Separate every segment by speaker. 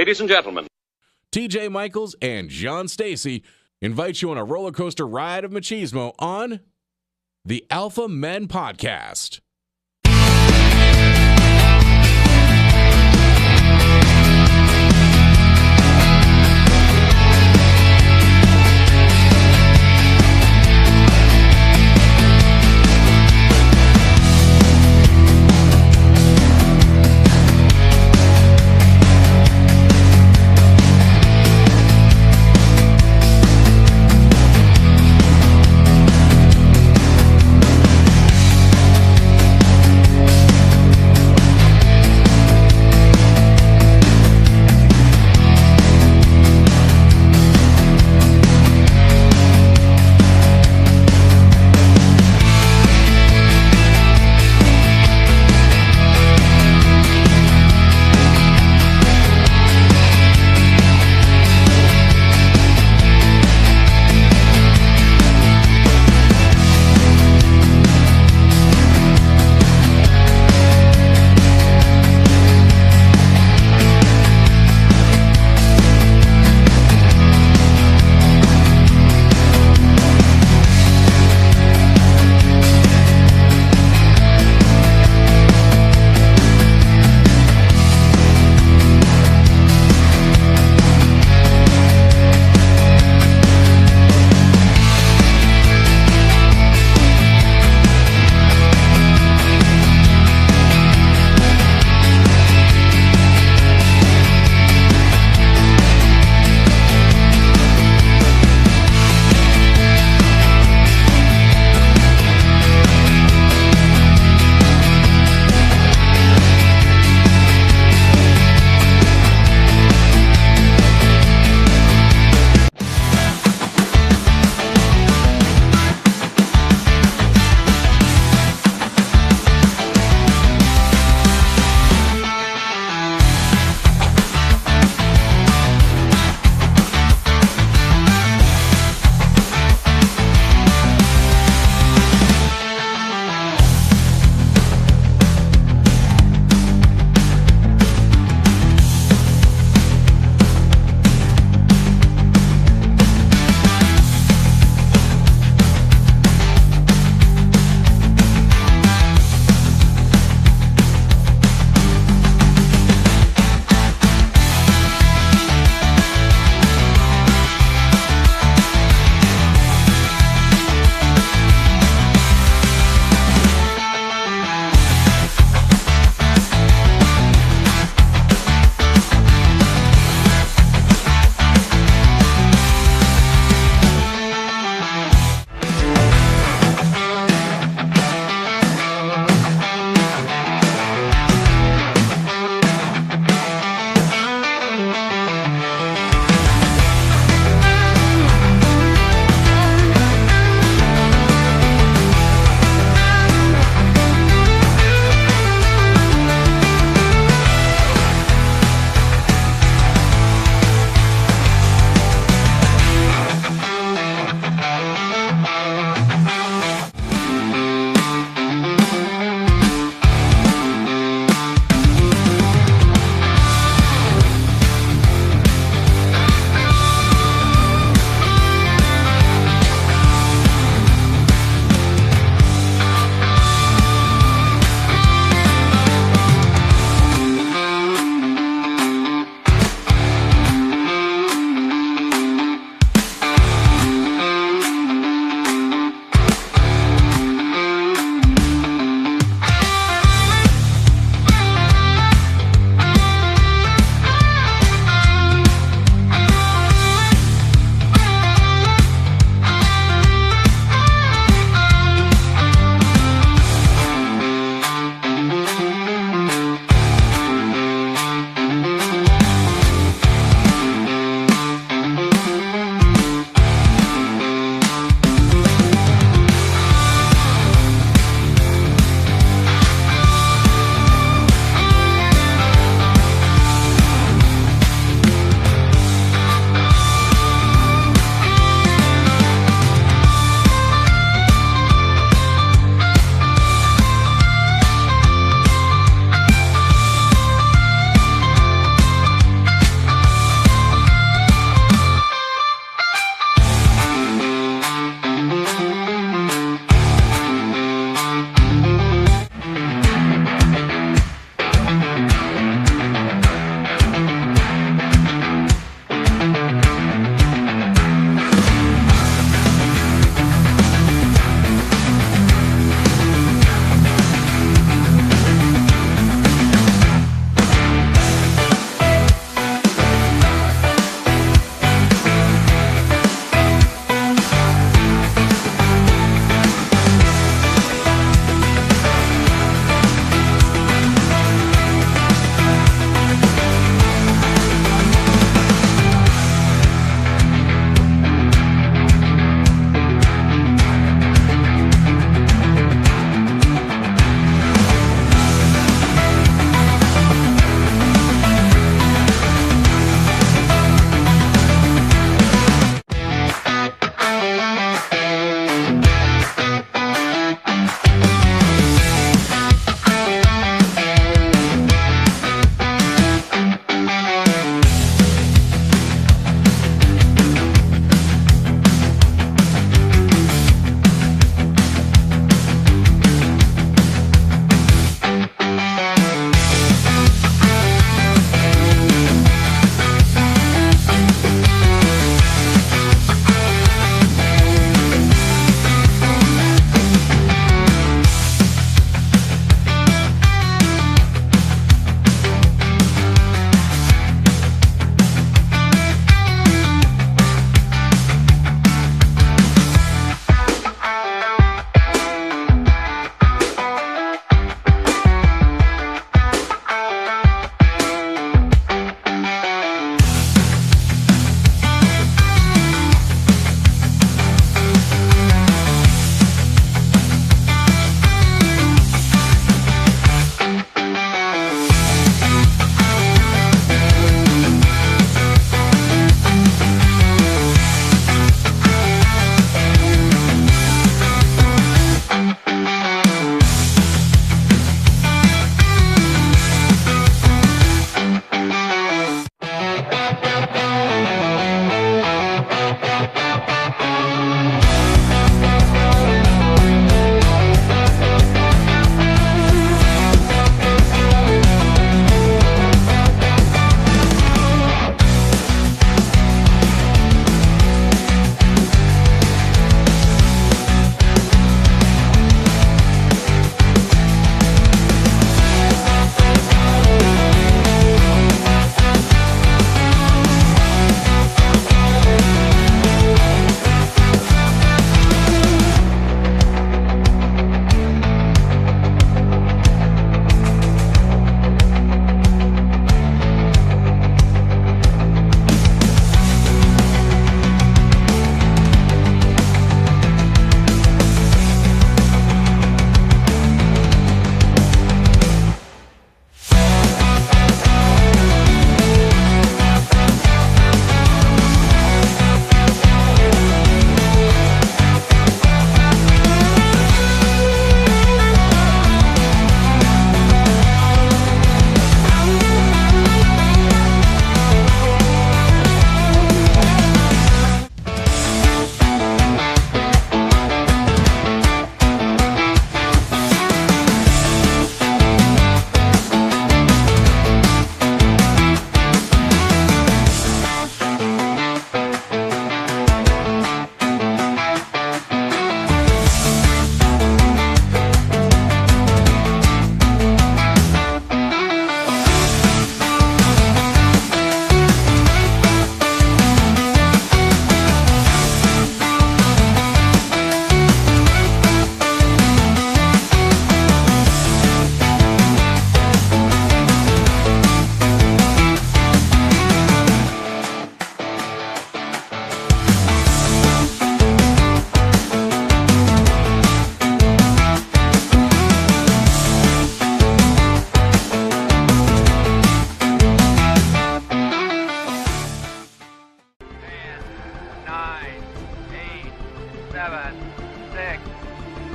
Speaker 1: Ladies and gentlemen,
Speaker 2: TJ Michaels and John Stacy invite you on a roller coaster ride of machismo on the Alpha Men Podcast.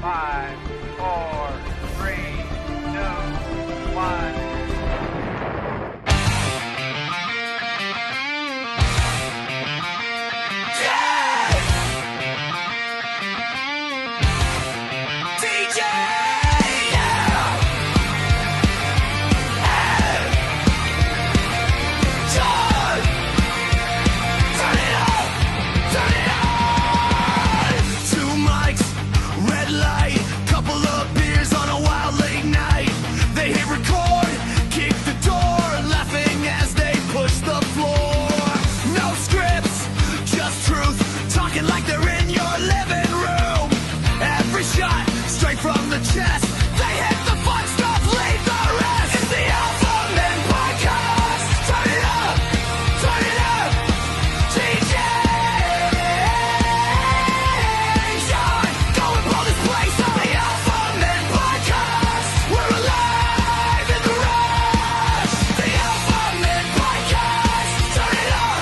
Speaker 1: 5, 4, 3, 2, 1.
Speaker 3: From the chest, they hit the fun stuff, leave the rest. It's the Alpha Men Podcast. Turn it up, DJ Sean, go and blow this place up. The Alpha Men Podcast, we're alive in the rush. The Alpha Men Podcast, turn it up,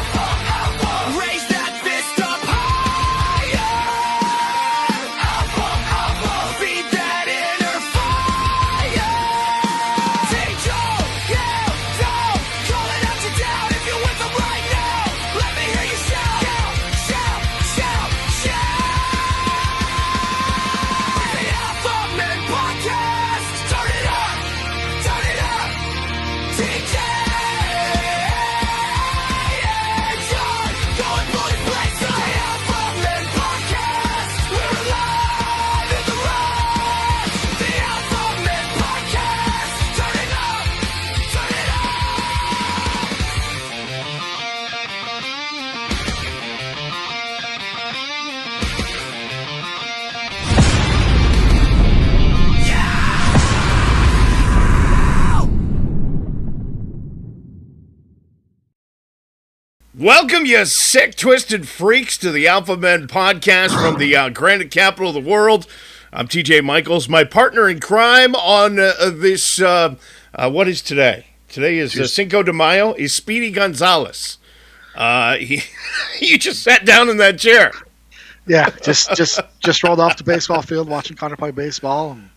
Speaker 3: Alpha, raise that fist up higher. Feed that inner fire. Take Joe, calling out you down if you're with them right now. Let me hear you shout, shout. The Alpha Men Podcast. Turn it up. DJ John, go and blow this place up. The Alpha Men Podcast. We're alive in the rush. The Alpha Men Podcast. Turn it up.
Speaker 4: Welcome, you sick, twisted freaks, to the Alpha Men Podcast from the granite capital of the world. I'm TJ Michaels. My partner in crime on this, what is today? Today is Cinco de Mayo, is Speedy Gonzalez. You just sat down in that chair.
Speaker 5: Yeah, just rolled off the baseball field watching Connor play baseball. And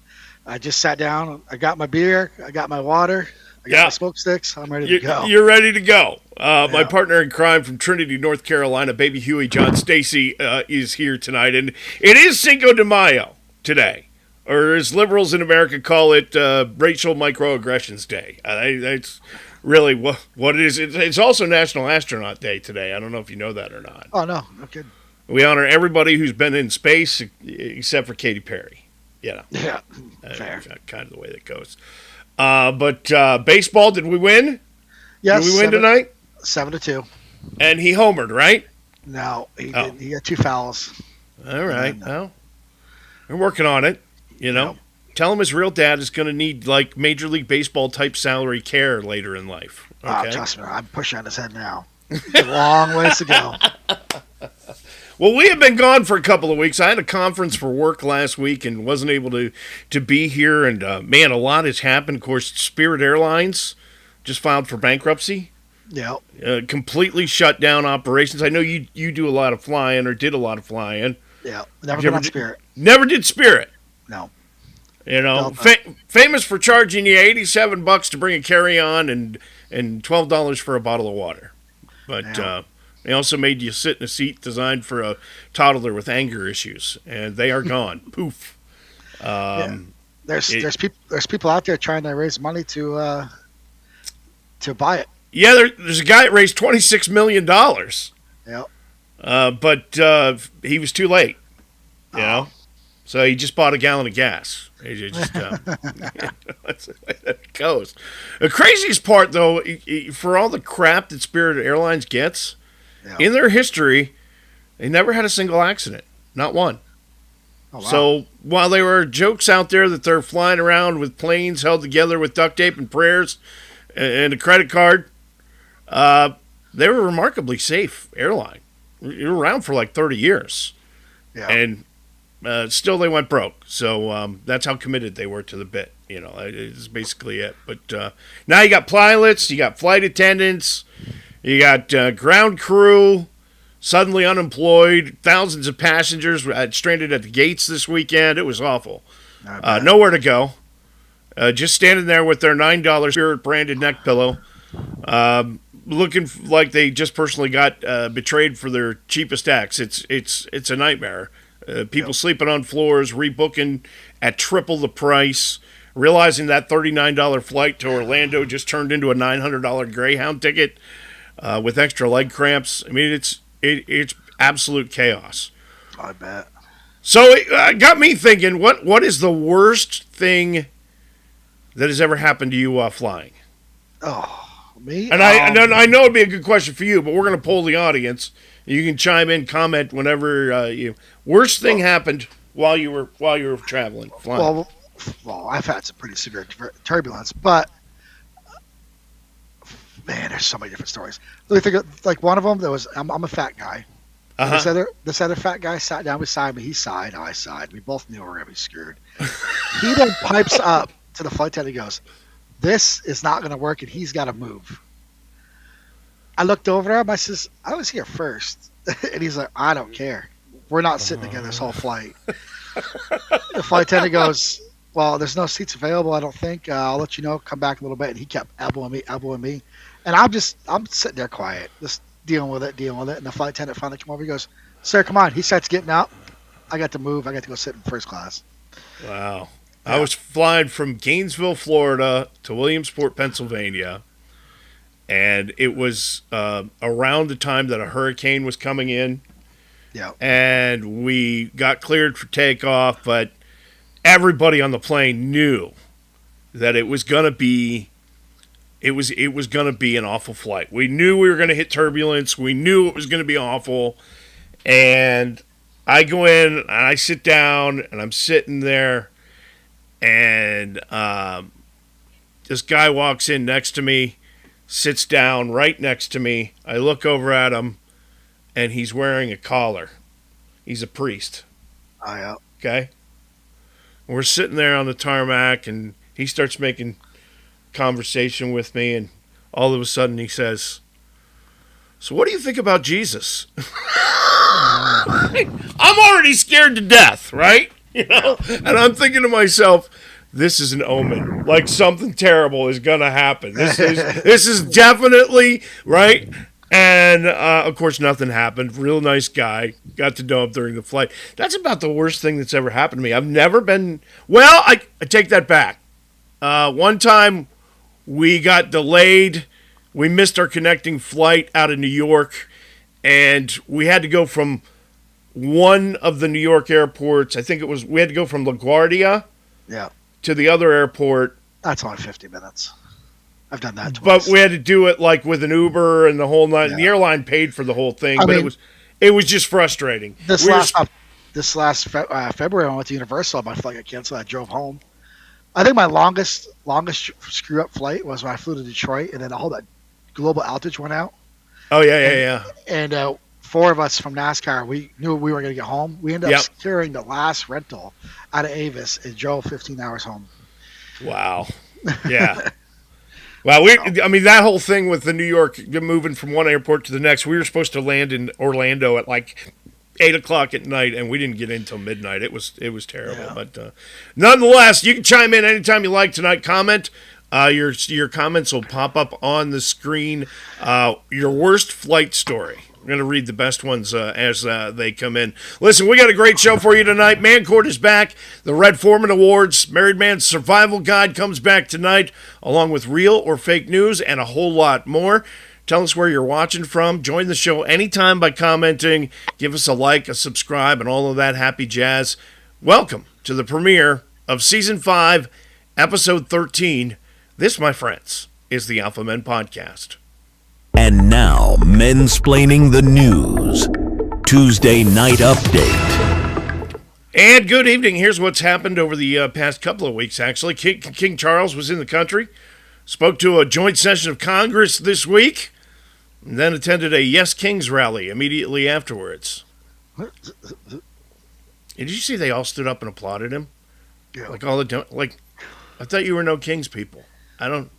Speaker 5: I just sat down. I got my beer. I got my water. I got my smoke sticks. I'm ready to go.
Speaker 4: You're ready to go. My partner in crime from Trinity, North Carolina, Baby Huey, John Stacy, is here tonight. And it is Cinco de Mayo today, or as liberals in America call it, Racial Microaggressions Day. That's really what it is. It's also National Astronaut Day today. I don't know if you know that or not.
Speaker 5: Oh, no. No kidding.
Speaker 4: We honor everybody who's been in space except for Katy Perry. Yeah.
Speaker 5: Fair.
Speaker 4: Kind of the way that goes. But baseball, did we win?
Speaker 5: Yes.
Speaker 4: Did we win tonight?
Speaker 5: 7-2.
Speaker 4: And he homered, right?
Speaker 5: No, he got 2 fouls.
Speaker 4: All right. Well, we're working on it, you know. Tell him his real dad is going to need, like, Major League Baseball type salary care later in life. Okay?
Speaker 5: Trust me, I'm pushing on his head now. It's a long ways to go.
Speaker 4: Well, we have been gone for a couple of weeks. I had a conference for work last week and wasn't able to be here. And, man, a lot has happened. Of course, Spirit Airlines just filed for bankruptcy.
Speaker 5: Yeah.
Speaker 4: Completely shut down operations. I know you do a lot of flying or did a lot of flying.
Speaker 5: Yeah. Never been on Spirit.
Speaker 4: Never did Spirit.
Speaker 5: No.
Speaker 4: You know, famous for charging you $87 to bring a carry-on and $12 for a bottle of water. But they also made you sit in a seat designed for a toddler with anger issues, and they are gone. Poof.
Speaker 5: There's people out there trying to raise money to buy it.
Speaker 4: Yeah, there's a guy that raised $26 million.
Speaker 5: Yeah.
Speaker 4: But he was too late. You know? So he just bought a gallon of gas. He just, that's the way that it goes. The craziest part, though, for all the crap that Spirit Airlines gets, in their history, they never had a single accident. Not one.
Speaker 5: Oh, wow.
Speaker 4: So while there were jokes out there that they're flying around with planes held together with duct tape and prayers and a credit card, they were a remarkably safe airline. You were around for like 30 years.
Speaker 5: Yeah.
Speaker 4: And still they went broke. So that's how committed they were to the bit. You know, it's basically it. But now you got pilots, you got flight attendants, you got ground crew, suddenly unemployed, thousands of passengers stranded at the gates this weekend. It was awful. Nowhere to go. Just standing there with their $9 Spirit-branded neck pillow, looking like they just personally got betrayed for their cheapest acts. It's a nightmare. People sleeping on floors, rebooking at triple the price, realizing that $39 flight to Orlando just turned into a $900 Greyhound ticket with extra leg cramps. I mean, it's absolute chaos.
Speaker 5: I bet.
Speaker 4: So it got me thinking, what is the worst thing that has ever happened to you while flying?
Speaker 5: Oh, me?
Speaker 4: And I know it'd be a good question for you, but we're going to poll the audience. You can chime in, comment whenever you. Worst thing happened while you were traveling, flying.
Speaker 5: Well, I've had some pretty severe turbulence, but man, there's so many different stories. Let me think of, like, one of them. I'm a fat guy. This other fat guy sat down beside me. He sighed, I sighed. We both knew we were going to be screwed. He then pipes up to the flight attendant and goes, "This is not going to work, and he's got to move." I looked over at him. I says, "I was here first." And he's like, "I don't care. We're not sitting together this whole flight." The flight attendant goes, "Well, there's no seats available, I don't think. I'll let you know. Come back a little bit." And he kept elbowing me. And I'm sitting there quiet, just dealing with it. And the flight attendant finally came over. He goes, "Sir, come on." He starts getting up. I got to move. I got to go sit in first class.
Speaker 4: Wow. I was flying from Gainesville, Florida to Williamsport, Pennsylvania. And it was around the time that a hurricane was coming in.
Speaker 5: Yeah.
Speaker 4: And we got cleared for takeoff, but everybody on the plane knew that it was going to be an awful flight. We knew we were going to hit turbulence. We knew it was going to be awful. And I go in and I sit down and I'm sitting there, and this guy walks in next to me, sits down right next to me. I look over at him, and he's wearing a collar. He's a priest.
Speaker 5: Oh, yeah.
Speaker 4: Okay? We're sitting there on the tarmac, and he starts making conversation with me, and all of a sudden he says, "So what do you think about Jesus?" I'm already scared to death, right? You know? And I'm thinking to myself, this is an omen. Like, something terrible is going to happen. This is definitely, right? And, of course, nothing happened. Real nice guy. Got to know him during the flight. That's about the worst thing that's ever happened to me. I've never been... Well, I take that back. One time, we got delayed. We missed our connecting flight out of New York. And we had to go from one of the New York airports. I think we had to go from LaGuardia to the other airport.
Speaker 5: That's only 50 minutes. I've done that twice.
Speaker 4: But we had to do it like with an Uber and the whole night. Yeah. The airline paid for the whole thing, it was just frustrating.
Speaker 5: This last February, I went to Universal. My flight got canceled. I drove home. I think my longest screw up flight was when I flew to Detroit, and then all that global outage went out.
Speaker 4: Oh yeah.
Speaker 5: And 4 of us from NASCAR, we knew we were going to get home. We ended up securing the last rental out of Avis and drove 15 hours home.
Speaker 4: Wow. Yeah. Well, that whole thing with the New York moving from one airport to the next, we were supposed to land in Orlando at like 8:00 at night, and we didn't get in until midnight. It was terrible. Yeah. But nonetheless, you can chime in anytime you like tonight. Comment. Your comments will pop up on the screen. Your worst flight story. We're going to read the best ones as they come in. Listen, we got a great show for you tonight. Man Court is back. The Red Foreman Awards, Married Man's Survival Guide comes back tonight, along with real or fake news and a whole lot more. Tell us where you're watching from. Join the show anytime by commenting. Give us a like, a subscribe, and all of that happy jazz. Welcome to the premiere of Season 5, Episode 13. This, my friends, is the Alpha Men Podcast.
Speaker 6: And now, Mensplaining the News. Tuesday Night Update.
Speaker 4: And good evening. Here's what's happened over the past couple of weeks, actually. King Charles was in the country, spoke to a joint session of Congress this week, and then attended a Yes Kings rally immediately afterwards. Did you see they all stood up and applauded him?
Speaker 5: Yeah.
Speaker 4: I thought you were no Kings people. I don't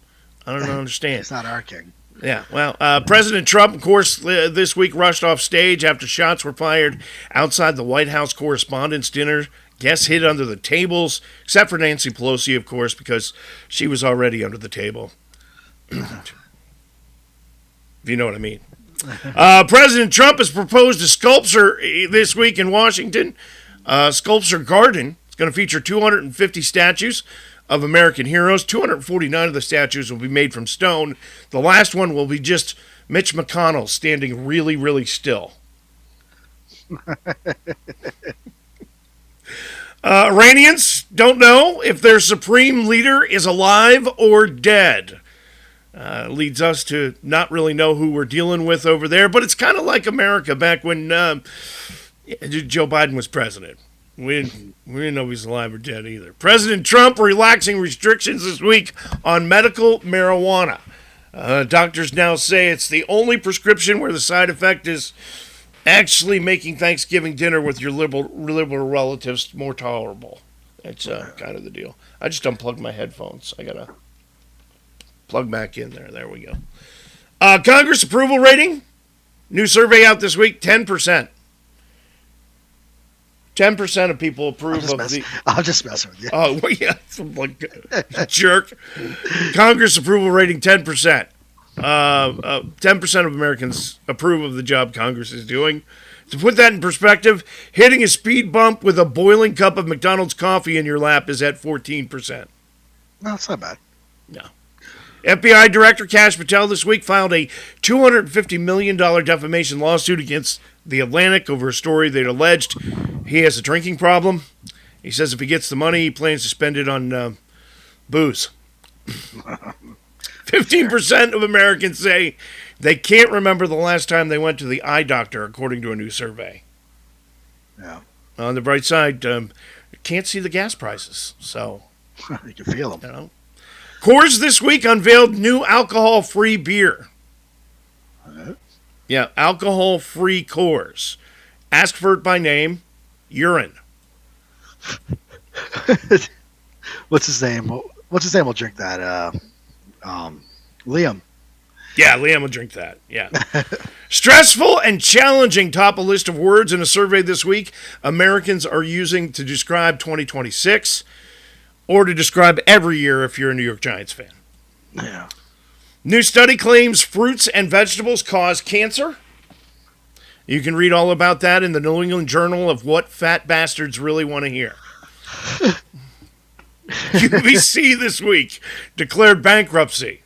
Speaker 4: understand.
Speaker 5: He's not our king.
Speaker 4: Yeah, well, President Trump, of course, this week rushed off stage after shots were fired outside the White House Correspondents' Dinner. Guests hid under the tables, except for Nancy Pelosi, of course, because she was already under the table. If you know what I mean. President Trump has proposed a sculpture this week in Washington. Sculpture Garden. It's going to feature 250 statues of American heroes. 249 of the statues will be made from stone. The last one will be just Mitch McConnell standing really, really still. Iranians don't know if their supreme leader is alive or dead. Leads us to not really know who we're dealing with over there, but it's kind of like America back when Joe Biden was president. We didn't know if he's alive or dead either. President Trump relaxing restrictions this week on medical marijuana. Doctors now say it's the only prescription where the side effect is actually making Thanksgiving dinner with your liberal relatives more tolerable. That's kind of the deal. I just unplugged my headphones. I got to plug back in there. There we go. Congress approval rating. New survey out this week, 10%. 10% of people approve of the...
Speaker 5: I'll just mess with you.
Speaker 4: Oh, well, yeah. Like a jerk. Congress approval rating, 10%. 10% of Americans approve of the job Congress is doing. To put that in perspective, hitting a speed bump with a boiling cup of McDonald's coffee in your lap is at 14%.
Speaker 5: No, it's not bad.
Speaker 4: No. FBI Director Kash Patel this week filed a $250 million defamation lawsuit against The Atlantic over a story that alleged he has a drinking problem. He says if he gets the money, he plans to spend it on booze. 15% of Americans say they can't remember the last time they went to the eye doctor, according to a new survey.
Speaker 5: Yeah.
Speaker 4: On the bright side, can't see the gas prices, so
Speaker 5: you can feel them.
Speaker 4: You know. Coors this week unveiled new alcohol-free beer. Yeah, alcohol-free Coors. Ask for it by name, Urine.
Speaker 5: What's his name? What's his name? We'll drink that. Liam.
Speaker 4: Yeah, Liam will drink that. Yeah. Stressful and challenging top a list of words in a survey this week Americans are using to describe 2026 or to describe every year if you're a New York Giants fan.
Speaker 5: Yeah.
Speaker 4: New study claims fruits and vegetables cause cancer. You can read all about that in the New England Journal of What Fat Bastards Really Want to Hear. QVC this week declared bankruptcy.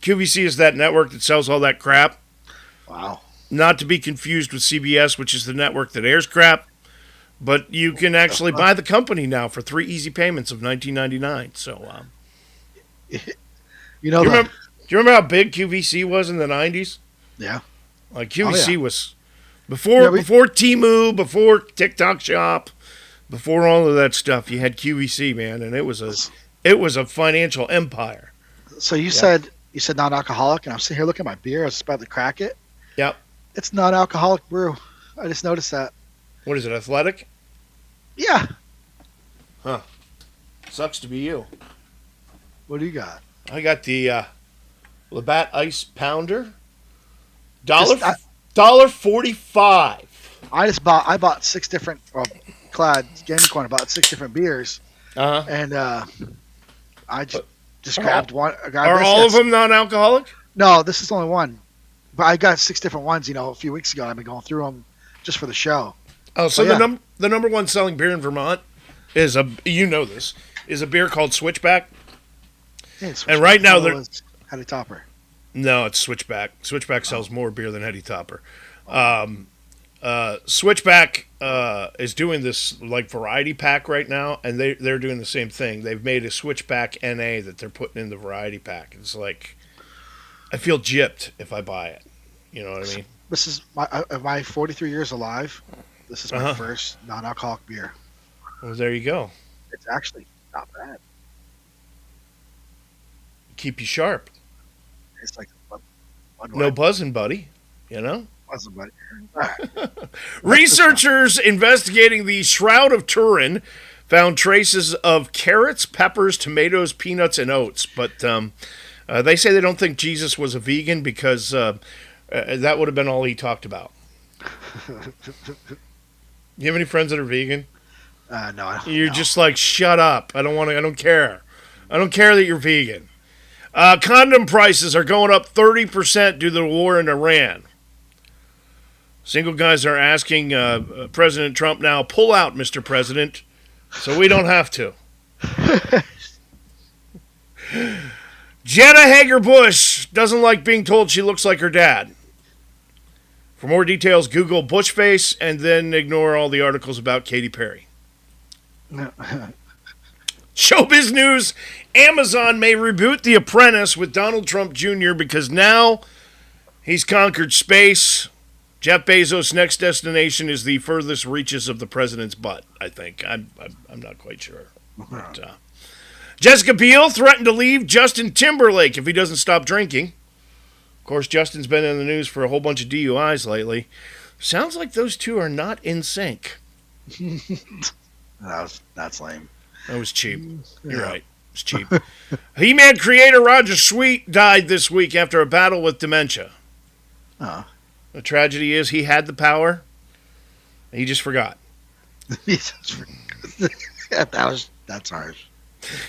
Speaker 4: QVC is that network that sells all that crap.
Speaker 5: Wow.
Speaker 4: Not to be confused with CBS, which is the network that airs crap. But you can actually buy the company now for 3 easy payments of $19.99. So,
Speaker 5: you
Speaker 4: do you remember how big QVC was in the 90s?
Speaker 5: Yeah.
Speaker 4: Like QVC was before Temu, before TikTok Shop, before all of that stuff. You had QVC, man, and it was a financial empire.
Speaker 5: So you said non-alcoholic, and I'm sitting here looking at my beer. I was about to crack it.
Speaker 4: Yep.
Speaker 5: It's non-alcoholic brew. I just noticed that.
Speaker 4: What is it, Athletic?
Speaker 5: Yeah.
Speaker 4: Huh. Sucks to be you.
Speaker 5: What do you got?
Speaker 4: I got the Labatt Ice Pounder. $1.45.
Speaker 5: I bought 6 different, Clyde Gaming Corner, about 6 different beers.
Speaker 4: Uh-huh.
Speaker 5: And I just grabbed one.
Speaker 4: Are all of them non-alcoholic?
Speaker 5: No, this is only one. But I got 6 different ones, a few weeks ago. I've been going through them just for the show.
Speaker 4: Oh, so the number one selling beer in Vermont is a beer called Switchback.
Speaker 5: Yeah,
Speaker 4: and right now they're
Speaker 5: Heady Topper.
Speaker 4: No, it's Switchback. Switchback sells more beer than Heady Topper. Switchback is doing this like variety pack right now, and they're doing the same thing. They've made a Switchback NA that they're putting in the variety pack. It's like I feel gypped if I buy it. You know what I mean?
Speaker 5: This is my 43 years alive. This is my first non-alcoholic beer.
Speaker 4: Well, there you go.
Speaker 5: It's actually not bad.
Speaker 4: Keep you sharp.
Speaker 5: It's like
Speaker 4: no buzzing, buddy. You know?
Speaker 5: Buzzing, buddy. All right.
Speaker 4: Researchers investigating the Shroud of Turin found traces of carrots, peppers, tomatoes, peanuts, and oats. But They say they don't think Jesus was a vegan because that would have been all he talked about. You have any friends that are vegan?
Speaker 5: No, I don't.
Speaker 4: You're just like, shut up. I don't care. I don't care that you're vegan. Condom prices are going up 30% due to the war in Iran. Single guys are asking President Trump now, pull out, Mr. President, so we don't have to. Jenna Hager-Bush doesn't like being told she looks like her dad. For more details, Google Bush face and then ignore all the articles about Katy Perry. Showbiz news, Amazon may reboot The Apprentice with Donald Trump Jr. because now he's conquered space. Jeff Bezos' next destination is the furthest reaches of the president's butt, I think. I'm not quite sure. But, Jessica Biel threatened to leave Justin Timberlake if he doesn't stop drinking. Of course, Justin's been in the news for a whole bunch of DUIs lately. Sounds like those two are not in sync.
Speaker 5: That's lame.
Speaker 4: That was cheap. You're right. It's cheap. He-Man creator Roger Sweet died this week after a battle with dementia.
Speaker 5: Oh.
Speaker 4: The tragedy is he had the power. He just forgot.
Speaker 5: That's harsh.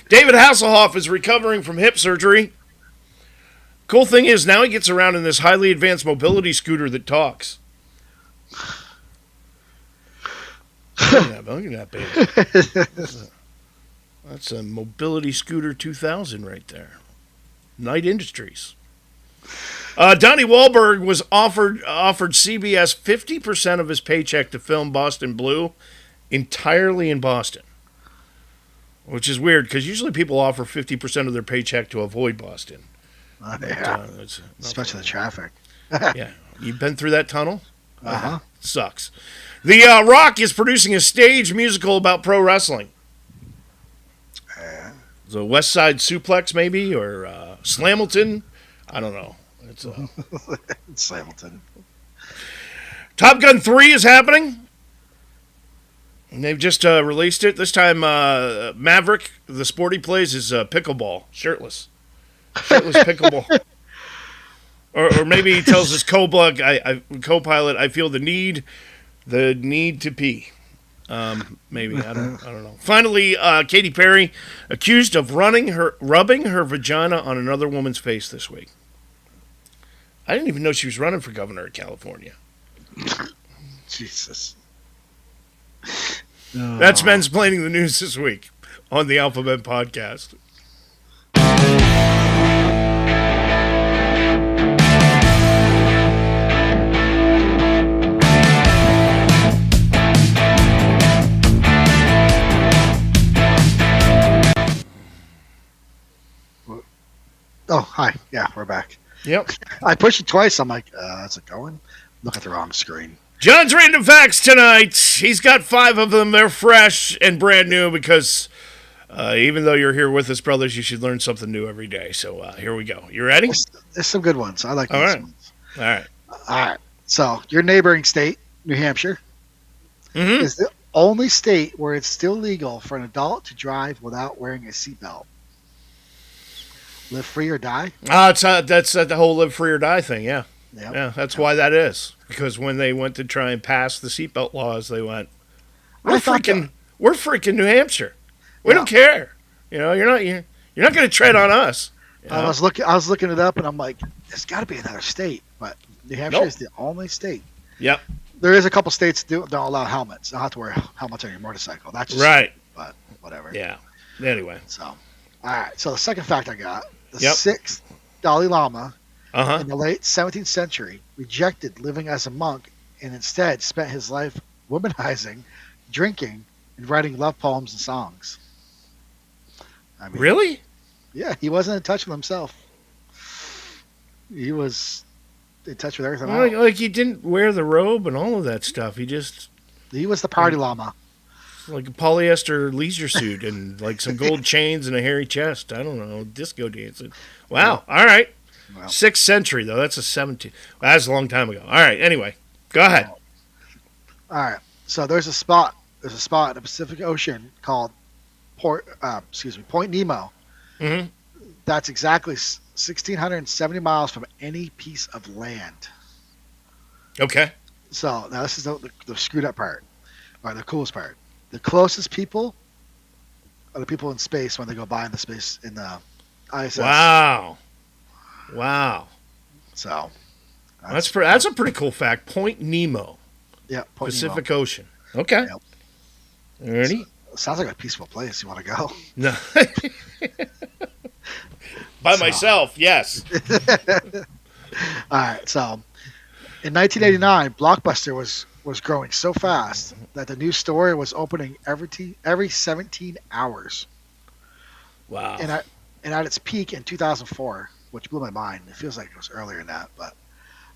Speaker 4: David Hasselhoff is recovering from hip surgery. Cool thing is now he gets around in this highly advanced mobility scooter that talks. Look at that baby. That's a mobility scooter 2000 right there. Knight Industries. Donnie Wahlberg was offered CBS 50% of his paycheck to film Boston Blue entirely in Boston. Which is weird because usually people offer 50% of their paycheck to avoid Boston.
Speaker 5: Especially the traffic.
Speaker 4: Yeah. You've been through that tunnel?
Speaker 5: Uh-huh.
Speaker 4: Sucks. The Rock is producing a stage musical about pro wrestling. The West Side Suplex, maybe, or Slamilton. I don't know. It's
Speaker 5: Slamilton.
Speaker 4: Top Gun 3 is happening. And they've just released it. This time, Maverick, the sport he plays, is pickleball, shirtless. Shirtless pickleball. Or maybe he tells his co-pilot, I feel the need to pee. Maybe I don't know. Finally, Katy Perry accused of rubbing her vagina on another woman's face this week. I didn't even know she was running for governor of California.
Speaker 5: Jesus.
Speaker 4: That's Mansplaining the News this week on the Alphabet Podcast.
Speaker 5: Oh, hi. Yeah, we're back.
Speaker 4: Yep.
Speaker 5: I pushed it twice. I'm like, is it going? Look at the wrong screen.
Speaker 4: John's random facts tonight. He's got 5 of them. They're fresh and brand new because even though you're here with us, brothers, you should learn something new every day. So here we go. You ready?
Speaker 5: There's some good ones. I like these ones.
Speaker 4: All right.
Speaker 5: All right. So your neighboring state, New Hampshire, is the only state where it's still legal for an adult to drive without wearing a seatbelt. Live free or die?
Speaker 4: That's the whole live free or die thing, yeah.
Speaker 5: Yep.
Speaker 4: Yeah, that's why that is. Because when they went to try and pass the seatbelt laws, they went, we're freaking New Hampshire. We don't care. You know, you're not going to tread on us. You know?
Speaker 5: I was looking it up, and I'm like, there's got to be another state, but New Hampshire is the only state.
Speaker 4: Yep.
Speaker 5: There is a couple states that don't allow helmets. You don't have to wear helmets on your motorcycle. That's just
Speaker 4: right.
Speaker 5: But whatever.
Speaker 4: Yeah. Anyway.
Speaker 5: So, all right. So the second fact I got: the
Speaker 4: Yep.
Speaker 5: 6th Dalai Lama
Speaker 4: Uh-huh.
Speaker 5: in the late 17th century rejected living as a monk and instead spent his life womanizing, drinking, and writing love poems and songs. I mean,
Speaker 4: Really?
Speaker 5: yeah, he wasn't in touch with himself. He was in touch with everything else.
Speaker 4: Like he didn't wear the robe and all of that stuff. He just
Speaker 5: He was the party llama.
Speaker 4: like a polyester leisure suit and like some gold chains and a hairy chest. I don't know, disco dancing. Wow. All right.
Speaker 5: Well.
Speaker 4: 6th century though. That's a 17th. Well, that's a long time ago. All right. Anyway, go ahead.
Speaker 5: All right. So there's a spot in the Pacific Ocean called Point Nemo.
Speaker 4: Mm-hmm.
Speaker 5: That's exactly 1,670 miles from any piece of land.
Speaker 4: Okay.
Speaker 5: So now this is the screwed up part, or the coolest part. The closest people are the people in space when they go by in the space in the ISS.
Speaker 4: Wow.
Speaker 5: So
Speaker 4: That's a pretty cool fact. Point Nemo,
Speaker 5: yeah, Point
Speaker 4: Pacific
Speaker 5: Nemo.
Speaker 4: Ocean. Okay.
Speaker 5: Yep.
Speaker 4: Ready?
Speaker 5: Sounds like a peaceful place. You want to go?
Speaker 4: No. By myself, yes.
Speaker 5: All right. So in 1989, Blockbuster was growing so fast that the new store was opening every 17 hours.
Speaker 4: Wow.
Speaker 5: And at its peak in 2004, which blew my mind. It feels like it was earlier than that, but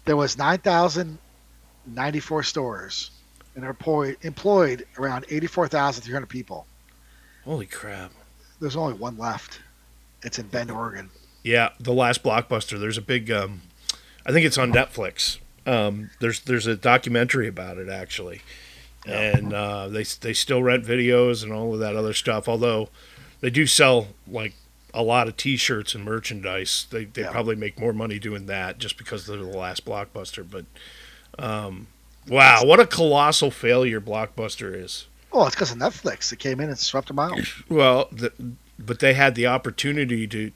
Speaker 5: there was 9,094 stores and employed around 84,300 people.
Speaker 4: Holy crap.
Speaker 5: There's only one left. It's in Bend, Oregon.
Speaker 4: Yeah, the last Blockbuster. There's a big, I think it's on Netflix. There's a documentary about it, actually. And they still rent videos and all of that other stuff, although they do sell, like, a lot of T-shirts and merchandise. They probably make more money doing that just because they're the last Blockbuster. But, wow, what a colossal failure Blockbuster is.
Speaker 5: Oh, it's because of Netflix. It came in and swept them out.
Speaker 4: Well, but they had the opportunity to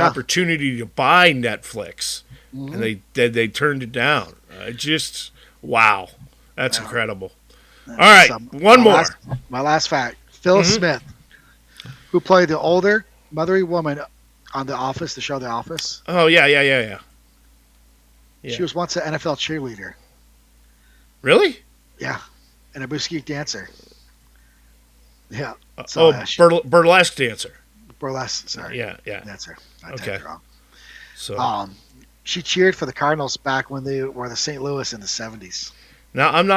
Speaker 4: opportunity to buy Netflix, and they turned it down. Wow, that's incredible. All right, one more.
Speaker 5: My last fact: Phyllis Smith, who played the older, mothery woman on The Office, the show The Office.
Speaker 4: Oh yeah.
Speaker 5: She was once an NFL cheerleader.
Speaker 4: Really?
Speaker 5: Yeah, and a Buski dancer. Yeah.
Speaker 4: Burlesque dancer.
Speaker 5: Burlesque. Sorry.
Speaker 4: Yeah.
Speaker 5: Dancer. I
Speaker 4: Okay.
Speaker 5: typed it wrong.
Speaker 4: So
Speaker 5: she cheered for the Cardinals back when they were the St. Louis in the 70s.
Speaker 4: now I'm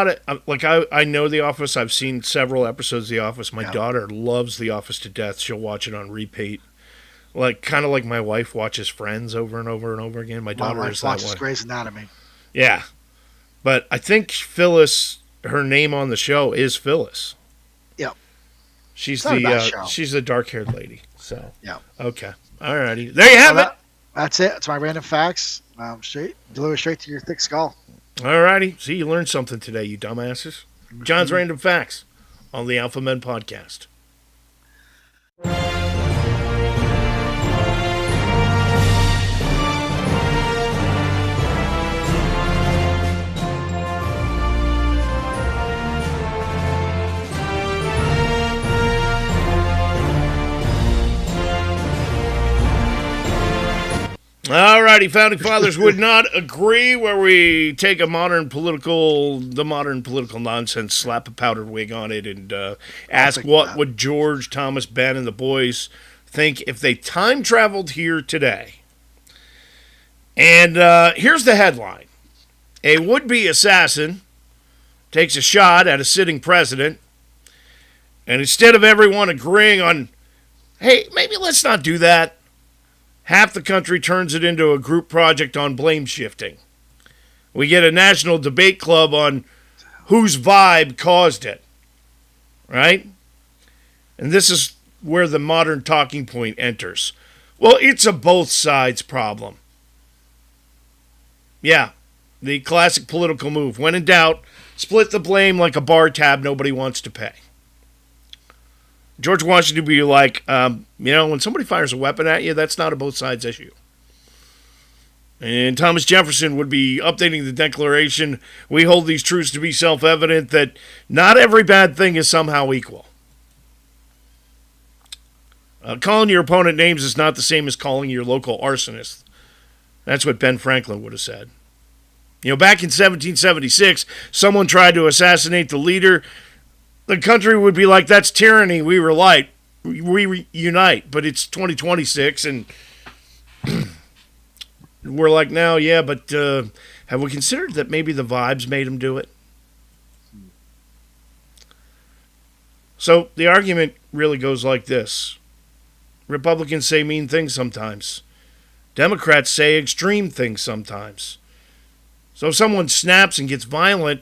Speaker 4: I know The Office. I've seen several episodes of The Office. My daughter loves The Office to death. She'll watch it on repeat. Kind of like my wife watches Friends over and over and over again. My daughter is that
Speaker 5: watches
Speaker 4: way.
Speaker 5: Grey's Anatomy.
Speaker 4: Yeah. But I think Phyllis, her name on the show is Phyllis.
Speaker 5: Yep.
Speaker 4: She's
Speaker 5: show.
Speaker 4: she's the dark-haired lady. So
Speaker 5: Yeah.
Speaker 4: okay, alrighty, there you have it.
Speaker 5: That's it. It's my random facts. Deliver straight to your thick skull.
Speaker 4: Alrighty, see, you learned something today, you dumbasses. John's random facts on the Alpha Men podcast. Alrighty, Founding Fathers would not agree, where we take the modern political nonsense, slap a powdered wig on it, and ask what would George, Thomas, Ben, and the boys think if they time traveled here today. And here's the headline. A would-be assassin takes a shot at a sitting president, and instead of everyone agreeing on, hey, maybe let's not do that, half the country turns it into a group project on blame shifting. We get a national debate club on whose vibe caused it, right? And this is where the modern talking point enters. Well, it's a both sides problem. Yeah, the classic political move. When in doubt, split the blame like a bar tab nobody wants to pay. George Washington would be like, when somebody fires a weapon at you, that's not a both sides issue. And Thomas Jefferson would be updating the Declaration. We hold these truths to be self-evident that not every bad thing is somehow equal. Calling your opponent names is not the same as calling your local arsonist. That's what Ben Franklin would have said. Back in 1776, someone tried to assassinate the leader. The country would be like, that's tyranny, we unite. But it's 2026, and we're like, no, yeah, but have we considered that maybe the vibes made him do it? So the argument really goes like this. Republicans say mean things sometimes. Democrats say extreme things sometimes. So if someone snaps and gets violent,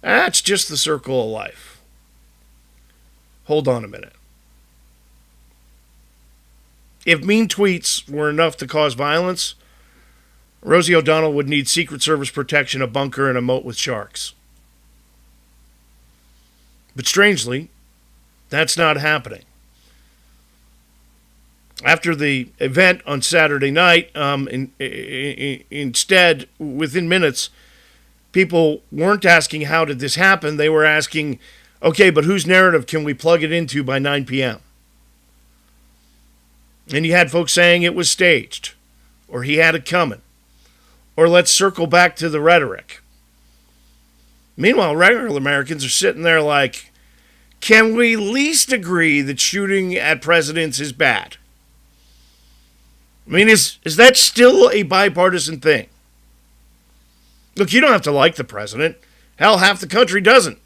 Speaker 4: that's just the circle of life. Hold on a minute. If mean tweets were enough to cause violence, Rosie O'Donnell would need Secret Service protection, a bunker, and a moat with sharks. But strangely, that's not happening. After the event on Saturday night, instead, within minutes, people weren't asking how did this happen. They were asking, okay, but whose narrative can we plug it into by 9 p.m.? And you had folks saying it was staged, or he had it coming, or let's circle back to the rhetoric. Meanwhile, regular Americans are sitting there like, can we at least agree that shooting at presidents is bad? I mean, is that still a bipartisan thing? Look, you don't have to like the president. Hell, half the country doesn't.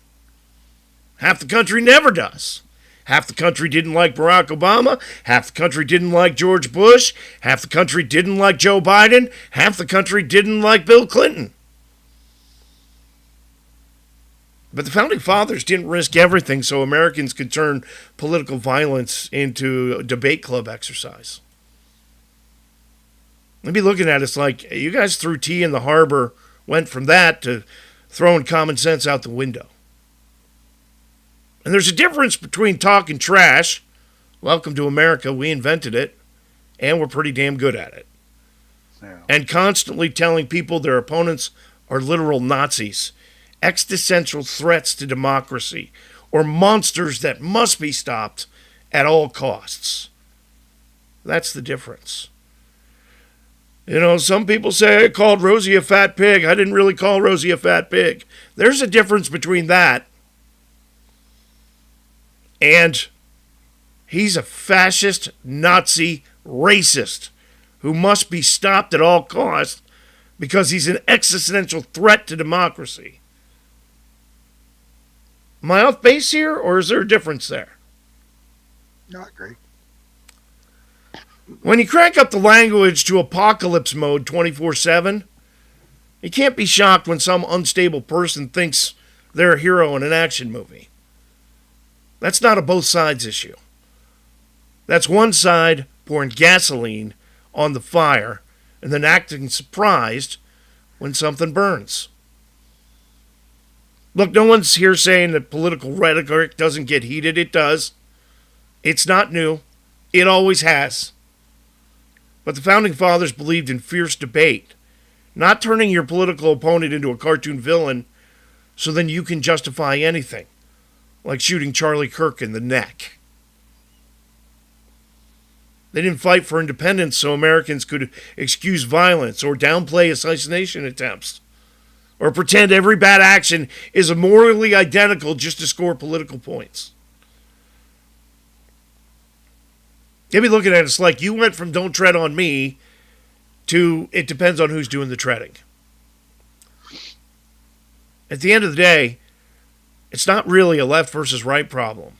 Speaker 4: Half the country never does. Half the country didn't like Barack Obama. Half the country didn't like George Bush. Half the country didn't like Joe Biden. Half the country didn't like Bill Clinton. But the Founding Fathers didn't risk everything so Americans could turn political violence into a debate club exercise. They'd be looking at us like, you guys threw tea in the harbor, went from that to throwing common sense out the window. And there's a difference between talking trash, welcome to America, we invented it, and we're pretty damn good at it. Yeah. And constantly telling people their opponents are literal Nazis, existential threats to democracy, or monsters that must be stopped at all costs. That's the difference. You know, some people say I called Rosie a fat pig. I didn't really call Rosie a fat pig. There's a difference between that and he's a fascist, Nazi, racist who must be stopped at all costs because he's an existential threat to democracy. Am I off base here, or is there a difference there?
Speaker 5: No, I agree.
Speaker 4: When you crank up the language to apocalypse mode 24/7, you can't be shocked when some unstable person thinks they're a hero in an action movie. That's not a both sides issue. That's one side pouring gasoline on the fire and then acting surprised when something burns. Look, no one's here saying that political rhetoric doesn't get heated. It does. It's not new. It always has. But the Founding Fathers believed in fierce debate, not turning your political opponent into a cartoon villain so then you can justify anything, like shooting Charlie Kirk in the neck. They didn't fight for independence so Americans could excuse violence or downplay assassination attempts, or pretend every bad action is morally identical just to score political points. They'd be looking at us like you went from don't tread on me to it depends on who's doing the treading. At the end of the day, it's not really a left versus right problem.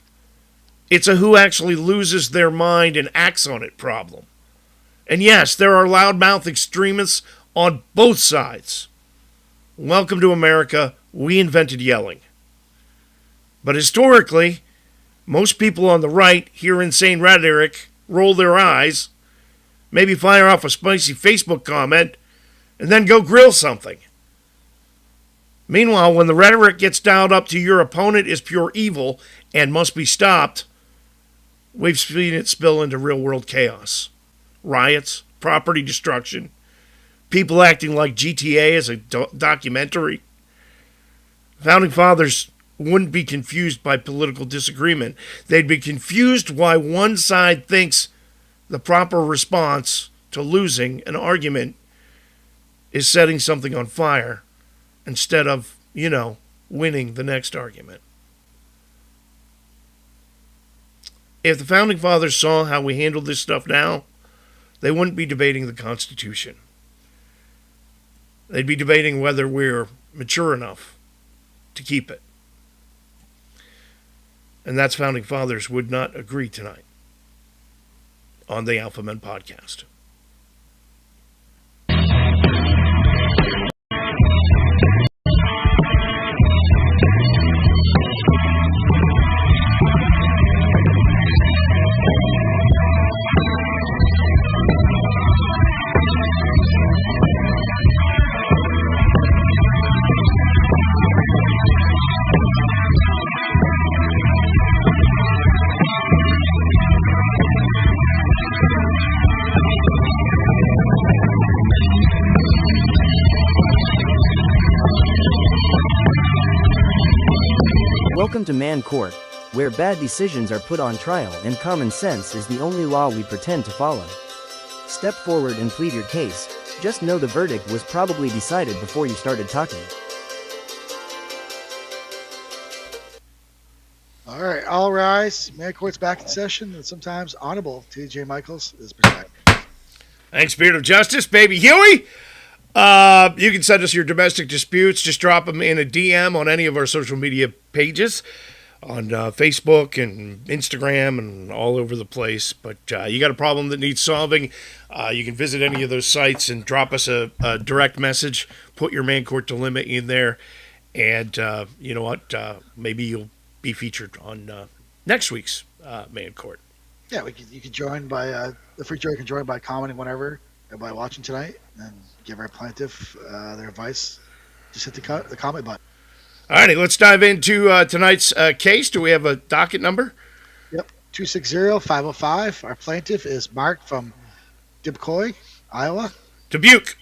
Speaker 4: It's a who actually loses their mind and acts on it problem. And yes, there are loudmouth extremists on both sides. Welcome to America. We invented yelling. But historically, most people on the right hear insane rhetoric, roll their eyes, maybe fire off a spicy Facebook comment, and then go grill something. Meanwhile, when the rhetoric gets dialed up to your opponent is pure evil and must be stopped, we've seen it spill into real-world chaos. Riots, property destruction, people acting like GTA is a documentary. Founding Fathers wouldn't be confused by political disagreement. They'd be confused why one side thinks the proper response to losing an argument is setting something on fire instead of, winning the next argument. If the Founding Fathers saw how we handle this stuff now, they wouldn't be debating the Constitution. They'd be debating whether we're mature enough to keep it. And that's Founding Fathers would not agree tonight on the Alpha Men podcast.
Speaker 7: Welcome to Man Court, where bad decisions are put on trial and common sense is the only law we pretend to follow. Step forward and plead your case. Just know the verdict was probably decided before you started talking.
Speaker 5: All right, all rise. Man Court's back in session, and sometimes Honorable T.J. Michaels is presiding.
Speaker 4: Thanks, Spirit of Justice, Baby Huey. You can send us your domestic disputes. Just drop them in a DM on any of our social media pages on Facebook and Instagram and all over the place. But you got a problem that needs solving, you can visit any of those sites and drop us a direct message. Put your Man Court Dilemma in there. And you know what? Maybe you'll be featured on next week's Man Court.
Speaker 5: Yeah, you can join by the free jury can join by commenting whenever and by watching tonight, and give our plaintiff their advice. Just hit the comment button.
Speaker 4: All righty, let's dive into tonight's case. Do we have a docket number?
Speaker 5: Yep, 260-505. Our plaintiff is Mark from Dubuque, Iowa.
Speaker 4: Dubuque,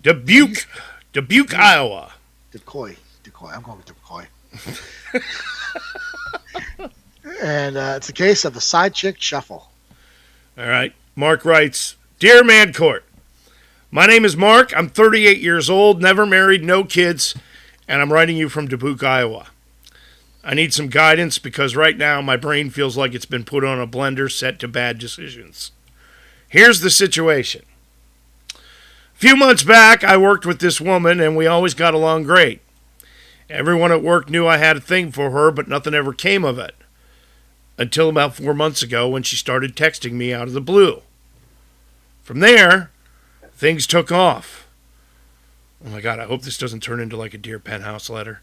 Speaker 4: Iowa.
Speaker 5: Dubuque. I'm going with Dubuque. And it's a case of the side chick shuffle.
Speaker 4: All right. Mark writes, Dear Man Court, my name is Mark. I'm 38 years old, never married, no kids, and I'm writing you from Dubuque, Iowa. I need some guidance because right now my brain feels like it's been put on a blender set to bad decisions. Here's the situation. A few months back, I worked with this woman, and we always got along great. Everyone at work knew I had a thing for her, but nothing ever came of it. Until about 4 months ago when she started texting me out of the blue. From there, things took off. Oh my God, I hope this doesn't turn into like a Dear Penthouse letter.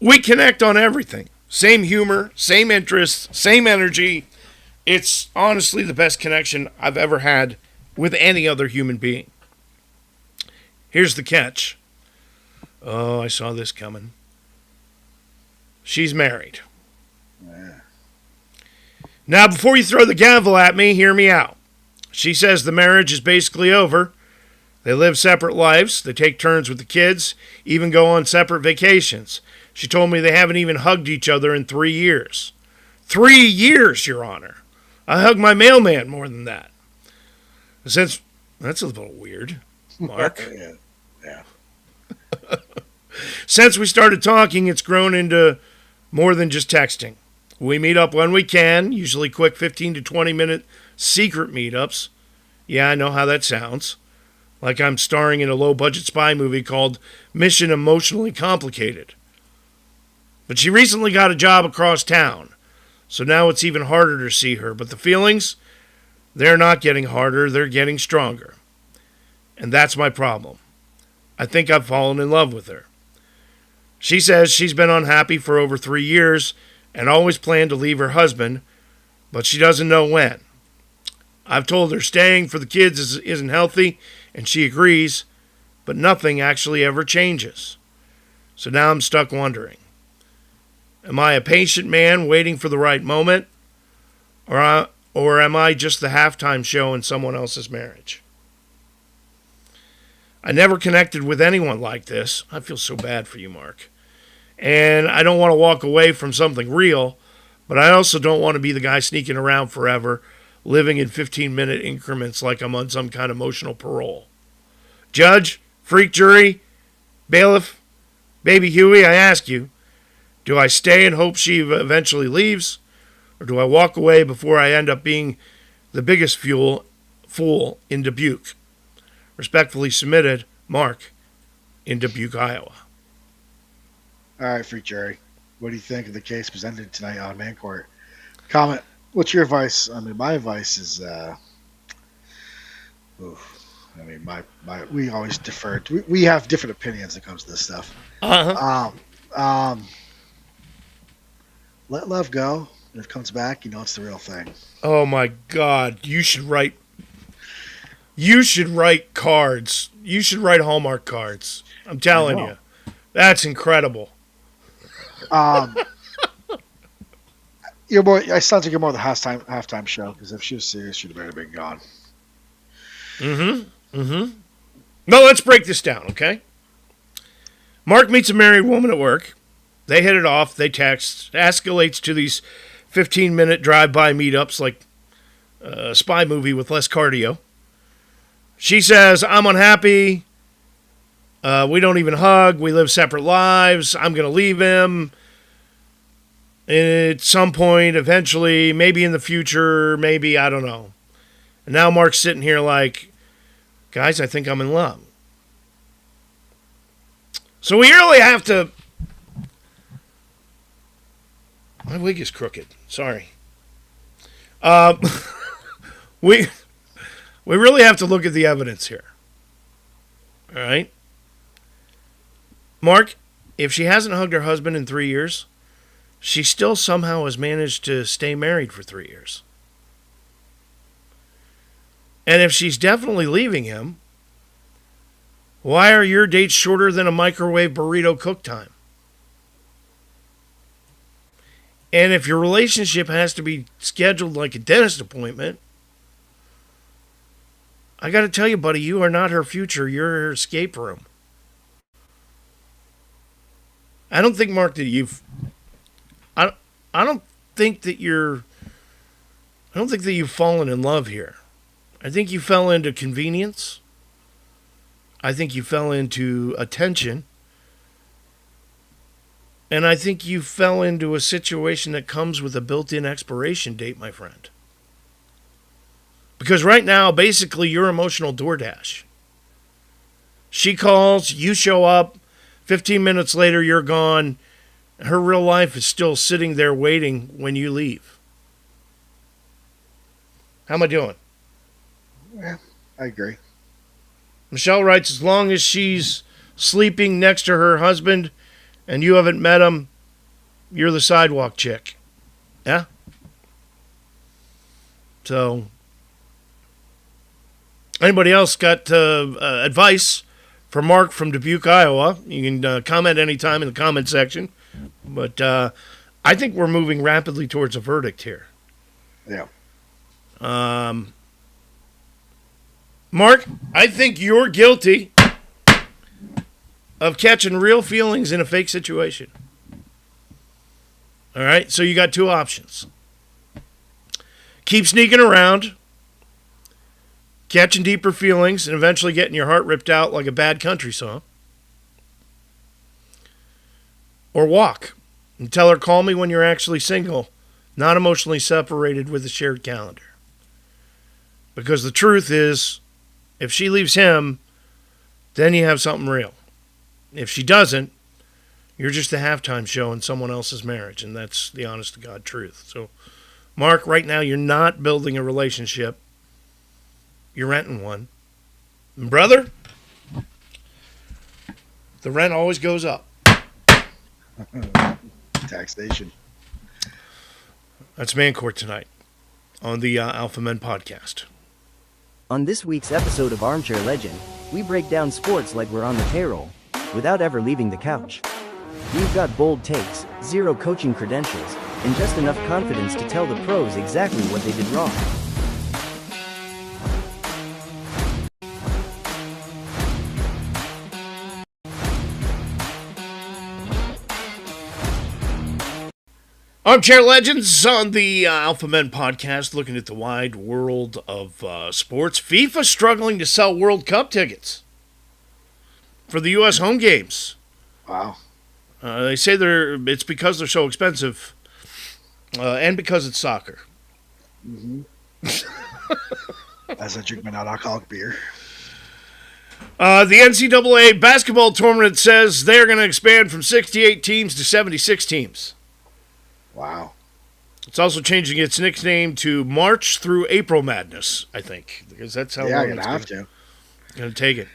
Speaker 4: We connect on everything. Same humor, same interests, same energy. It's honestly the best connection I've ever had with any other human being. Here's the catch. Oh, I saw this coming. She's married. Now, before you throw the gavel at me, hear me out. She says the marriage is basically over. They live separate lives. They take turns with the kids, even go on separate vacations. She told me they haven't even hugged each other in 3 years. 3 years, Your Honor. I hug my mailman more than that. Since that's a little weird, Mark.
Speaker 5: Yeah.
Speaker 4: Since we started talking, it's grown into more than just texting. We meet up when we can, usually quick 15 to 20 minute secret meetups. Yeah, I know how that sounds. Like I'm starring in a low-budget spy movie called Mission Emotionally Complicated. But she recently got a job across town, so now it's even harder to see her. But the feelings, they're not getting harder, they're getting stronger. And that's my problem. I think I've fallen in love with her. She says she's been unhappy for over 3 years and always planned to leave her husband, but she doesn't know when. I've told her staying for the kids isn't healthy, and she agrees, but nothing actually ever changes. So now I'm stuck wondering, am I a patient man waiting for the right moment, or am I just the halftime show in someone else's marriage? I never connected with anyone like this. I feel so bad for you, Mark. And I don't want to walk away from something real, but I also don't want to be the guy sneaking around forever, living in 15-minute increments like I'm on some kind of emotional parole. Judge, freak jury, bailiff, Baby Huey, I ask you, do I stay and hope she eventually leaves, or do I walk away before I end up being the biggest fool in Dubuque? Respectfully submitted, Mark, in Dubuque, Iowa.
Speaker 5: All right, freak jury. What do you think of the case presented tonight on Man Court? Comment. What's your advice? I mean, my advice is, we always defer. We have different opinions when it comes to this stuff.
Speaker 4: Uh-huh.
Speaker 5: Let love go. And if it comes back, it's the real thing.
Speaker 4: Oh my God! You should write cards. You should write Hallmark cards. I'm telling you, that's incredible.
Speaker 5: You're more. It sounds like you're more the halftime show, because if she was serious, she'd have already been gone.
Speaker 4: No, let's break this down, okay? Mark meets a married woman at work. They hit it off. They text. Escalates to these 15-minute drive-by meetups like a spy movie with less cardio. She says, I'm unhappy. We don't even hug. We live separate lives. I'm going to leave him. At some point, eventually, maybe in the future, maybe, I don't know. And now Mark's sitting here like, guys, I think I'm in love. So we really have to... My wig is crooked. Sorry. We really have to look at the evidence here. All right? Mark, if she hasn't hugged her husband in 3 years, she still somehow has managed to stay married for 3 years. And if she's definitely leaving him, why are your dates shorter than a microwave burrito cook time? And if your relationship has to be scheduled like a dentist appointment, I got to tell you, buddy, you are not her future. You're her escape room. I don't think, Mark, that you've... I don't think that you've fallen in love here. I think you fell into convenience. I think you fell into attention. And I think you fell into a situation that comes with a built-in expiration date, my friend. Because right now, basically, you're emotional DoorDash. She calls, you show up, 15 minutes later, you're gone. Her real life is still sitting there waiting when you leave. How am I doing?
Speaker 5: Yeah, I agree.
Speaker 4: Michelle writes, as long as she's sleeping next to her husband and you haven't met him, you're the sidewalk chick. Yeah? So, anybody else got advice for Mark from Dubuque, Iowa? You can comment anytime in the comment section. But I think we're moving rapidly towards a verdict here.
Speaker 5: Yeah.
Speaker 4: Mark, I think you're guilty of catching real feelings in a fake situation. All right, so you got two options. Keep sneaking around, catching deeper feelings, and eventually getting your heart ripped out like a bad country song. Or walk and tell her, call me when you're actually single, not emotionally separated with a shared calendar. Because the truth is, if she leaves him, then you have something real. If she doesn't, you're just a halftime show in someone else's marriage, and that's the honest-to-God truth. So, Mark, right now you're not building a relationship. You're renting one. And brother, the rent always goes up.
Speaker 5: Taxation.
Speaker 4: That's Man Court tonight on the Alpha Men podcast.
Speaker 7: On this week's episode of Armchair Legend, we break down sports like we're on the payroll, without ever leaving the couch. We've got bold takes, zero coaching credentials, and just enough confidence to tell the pros exactly what they did wrong.
Speaker 4: Armchair Legends on the Alpha Men podcast, looking at the wide world of sports. FIFA struggling to sell World Cup tickets for the U.S. home games.
Speaker 5: Wow.
Speaker 4: They say it's because they're so expensive and because it's soccer.
Speaker 5: Mm-hmm. As I drink my non-alcoholic beer.
Speaker 4: The NCAA basketball tournament says they're going to expand from 68 teams to 76 teams.
Speaker 5: Wow.
Speaker 4: It's also changing its nickname to March through April Madness, I think, because that's how long
Speaker 5: you're
Speaker 4: it's
Speaker 5: going
Speaker 4: to take it.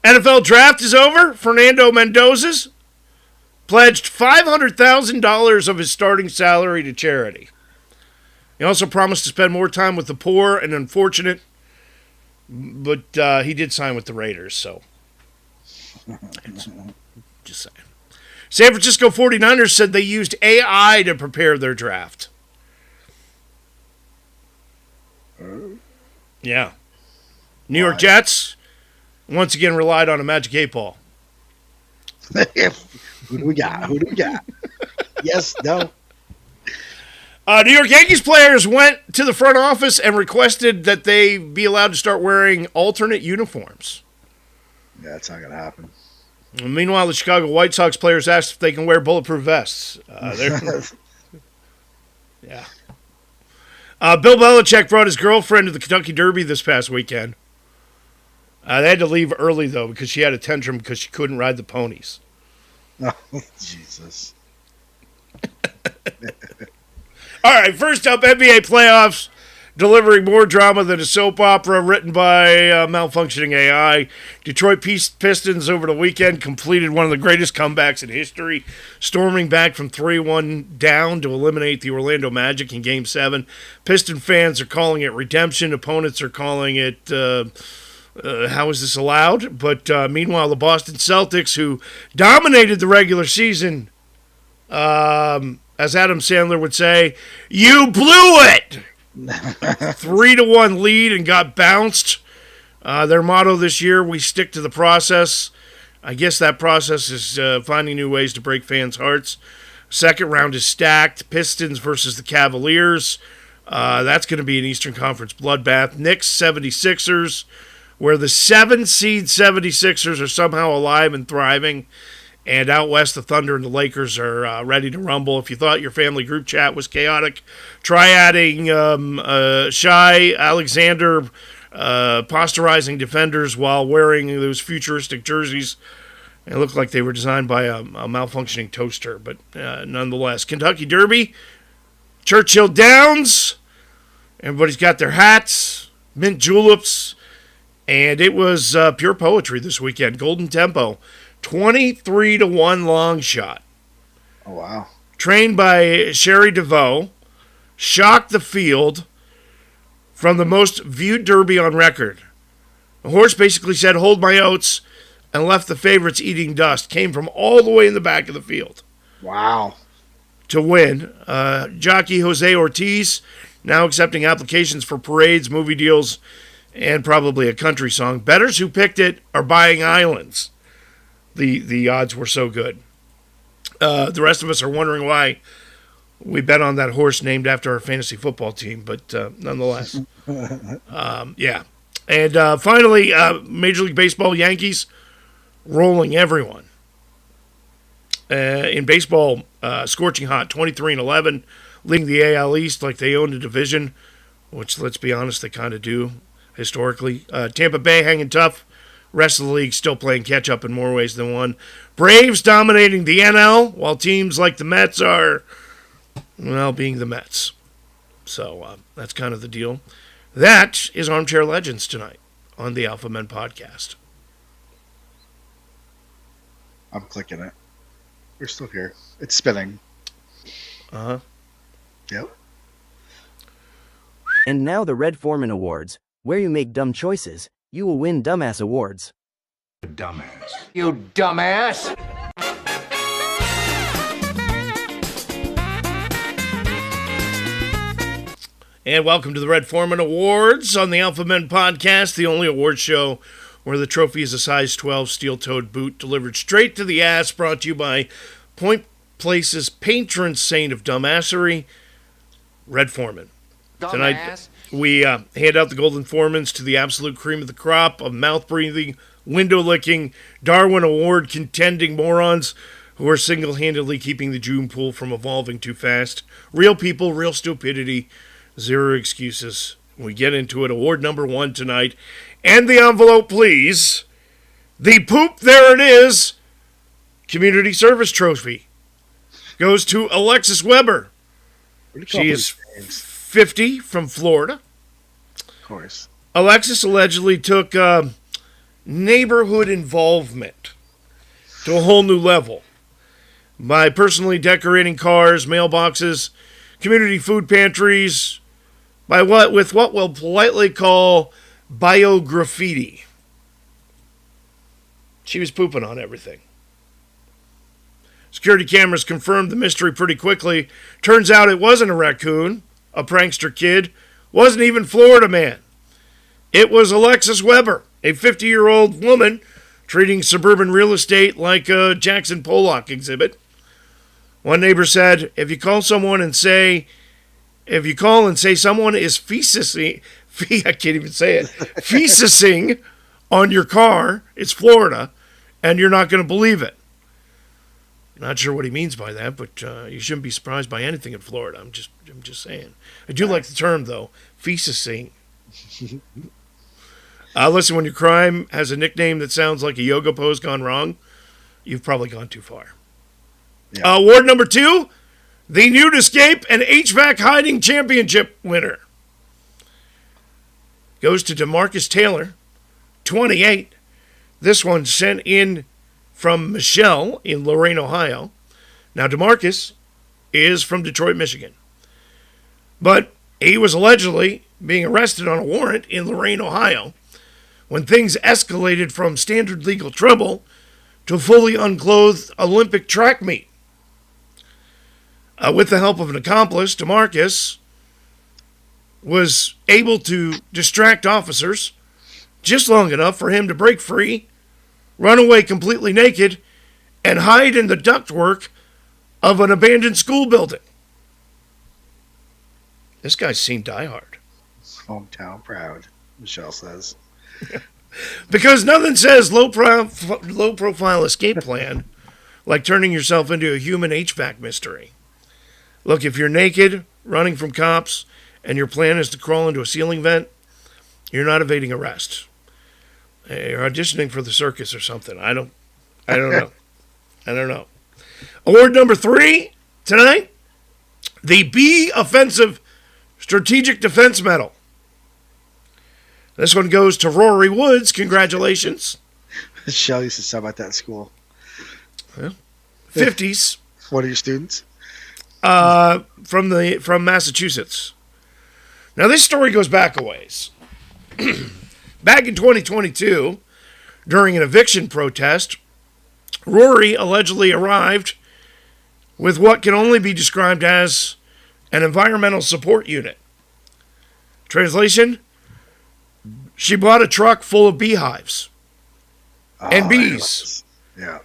Speaker 4: NFL draft is over. Fernando Mendoza's pledged $500,000 of his starting salary to charity. He also promised to spend more time with the poor and unfortunate, but he did sign with the Raiders, so just saying. San Francisco 49ers said they used AI to prepare their draft. Yeah. New York Jets once again relied on a magic 8 ball.
Speaker 5: Who do we got? Yes, no.
Speaker 4: New York Yankees players went to the front office and requested that they be allowed to start wearing alternate uniforms.
Speaker 5: Yeah, that's not going to happen.
Speaker 4: Meanwhile, the Chicago White Sox players asked if they can wear bulletproof vests. Yeah. Bill Belichick brought his girlfriend to the Kentucky Derby this past weekend. They had to leave early, though, because she had a tantrum because she couldn't ride the ponies.
Speaker 5: Oh, Jesus.
Speaker 4: All right, first up, NBA playoffs, delivering more drama than a soap opera written by malfunctioning AI. Detroit Pistons over the weekend completed one of the greatest comebacks in history, storming back from 3-1 down to eliminate the Orlando Magic in Game 7. Piston fans are calling it redemption. Opponents are calling it, how is this allowed? But meanwhile, the Boston Celtics, who dominated the regular season, as Adam Sandler would say, you blew it! 3-1 lead and got bounced. Their motto this year, we stick to the process. I guess that process is finding new ways to break fans' hearts. Second round is stacked. Pistons versus the Cavaliers. That's going to be an Eastern Conference bloodbath. Knicks 76ers, where the 7-seed 76ers are somehow alive and thriving. And out west, the Thunder and the Lakers are ready to rumble. If you thought your family group chat was chaotic, try adding Shai Alexander posterizing defenders while wearing those futuristic jerseys. It looked like they were designed by a malfunctioning toaster, but nonetheless. Kentucky Derby, Churchill Downs. Everybody's got their hats, mint juleps, and it was pure poetry this weekend. Golden Tempo. 23-1 long shot.
Speaker 5: Oh, wow.
Speaker 4: Trained by Sherry DeVoe, shocked the field from the most viewed derby on record. The horse basically said, hold my oats, and left the favorites eating dust. Came from all the way in the back of the field.
Speaker 5: Wow.
Speaker 4: To win. Jockey Jose Ortiz, now accepting applications for parades, movie deals, and probably a country song. Bettors who picked it are buying islands. The odds were so good. The rest of us are wondering why we bet on that horse named after our fantasy football team, but nonetheless. Yeah. And finally, Major League Baseball, Yankees rolling everyone. In baseball, scorching hot, 23-11, leading the AL East like they own the division, which, let's be honest, they kind of do historically. Tampa Bay hanging tough. Rest of the league still playing catch-up in more ways than one. Braves dominating the NL, while teams like the Mets are, well, being the Mets. So that's kind of the deal. That is Armchair Legends tonight on the Alpha Men Podcast.
Speaker 5: I'm clicking it. We're still here. It's spinning.
Speaker 4: Uh-huh.
Speaker 5: Yep.
Speaker 7: And now the Red Foreman Awards, where you make dumb choices. You will win Dumbass Awards.
Speaker 3: You dumbass!
Speaker 4: And welcome to the Red Foreman Awards on the Alpha Men Podcast, the only award show where the trophy is a size 12 steel-toed boot delivered straight to the ass, brought to you by Point Place's patron saint of dumbassery, Red Foreman. Tonight, we hand out the Golden Foremans to the absolute cream of the crop of mouth-breathing, window-licking, Darwin Award-contending morons who are single-handedly keeping the June pool from evolving too fast. Real people, real stupidity, zero excuses. We get into it. Award number 1 tonight. And the envelope, please. The poop, there it is. Community Service Trophy goes to Alexis Weber. She is 50 from Florida.
Speaker 5: Of course.
Speaker 4: Alexis allegedly took neighborhood involvement to a whole new level by personally decorating cars, mailboxes, community food pantries, with what we'll politely call bio-graffiti. She was pooping on everything. Security cameras confirmed the mystery pretty quickly. Turns out it wasn't a raccoon, a prankster kid, wasn't even Florida man. It was Alexis Weber, a 50-year-old woman treating suburban real estate like a Jackson Pollock exhibit. One neighbor said, if you call and say someone is fecising, I can't even say it, fecising on your car, it's Florida, and you're not going to believe it. Not sure what he means by that, but you shouldn't be surprised by anything in Florida. I'm just saying. I do like the term, though, fecising. Listen, when your crime has a nickname that sounds like a yoga pose gone wrong, you've probably gone too far. Yeah. Award number 2, the Nude Escape and HVAC Hiding Championship winner goes to DeMarcus Taylor, 28. This one sent in from Michelle in Lorain, Ohio. Now, DeMarcus is from Detroit, Michigan. But he was allegedly being arrested on a warrant in Lorain, Ohio, when things escalated from standard legal trouble to a fully unclothed Olympic track meet. With the help of an accomplice, DeMarcus was able to distract officers just long enough for him to break free, run away completely naked, and hide in the ductwork of an abandoned school building. This guy's seen Die Hard.
Speaker 5: Hometown proud, Michelle says.
Speaker 4: Because nothing says low profile escape plan like turning yourself into a human HVAC mystery. Look, if you're naked, running from cops, and your plan is to crawl into a ceiling vent, you're not evading arrest. You're auditioning for the circus or something. I don't know. I don't know. Award number 3 tonight, the B Offensive Strategic Defense Medal. This one goes to Rory Woods. Congratulations.
Speaker 5: Michelle used to sub at that school.
Speaker 4: 50s.
Speaker 5: One of your students?
Speaker 4: From Massachusetts. Now, this story goes back a ways. Back in 2022, during an eviction protest, Rory allegedly arrived with what can only be described as an environmental support unit. Translation, she bought a truck full of beehives and bees.
Speaker 5: Yeah.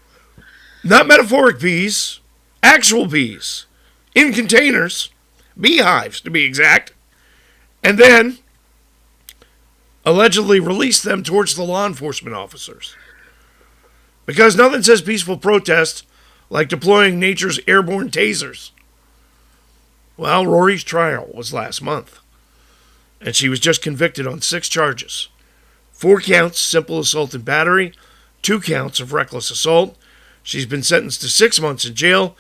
Speaker 4: Not metaphoric bees, actual bees, in containers, beehives to be exact, and then allegedly released them towards the law enforcement officers. Because nothing says peaceful protest like deploying nature's airborne tasers. Well, Rory's trial was last month, and she was just convicted on 6 charges. 4 counts, simple assault and battery, 2 counts of reckless assault. She's been sentenced to 6 months in jail,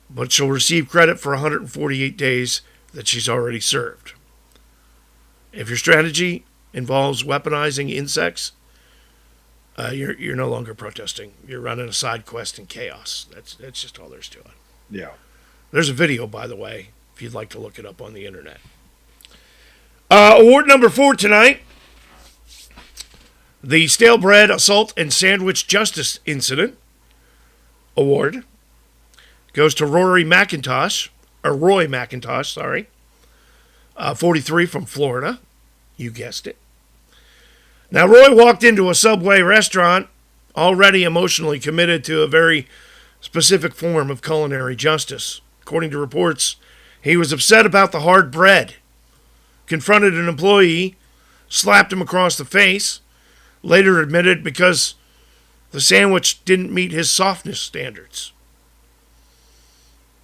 Speaker 4: but she'll receive credit for 148 days that she's already served. If your strategy involves weaponizing insects, you're no longer protesting. You're running a side quest in chaos. That's just all there's to it.
Speaker 5: Yeah.
Speaker 4: There's a video, by the way, if you'd like to look it up on the internet. Award number 4 tonight, the Stale Bread Assault and Sandwich Justice Incident Award goes to Roy McIntosh, 43 from Florida. You guessed it. Now, Roy walked into a Subway restaurant already emotionally committed to a very specific form of culinary justice. According to reports, he was upset about the hard bread, confronted an employee, slapped him across the face, later admitted because the sandwich didn't meet his softness standards.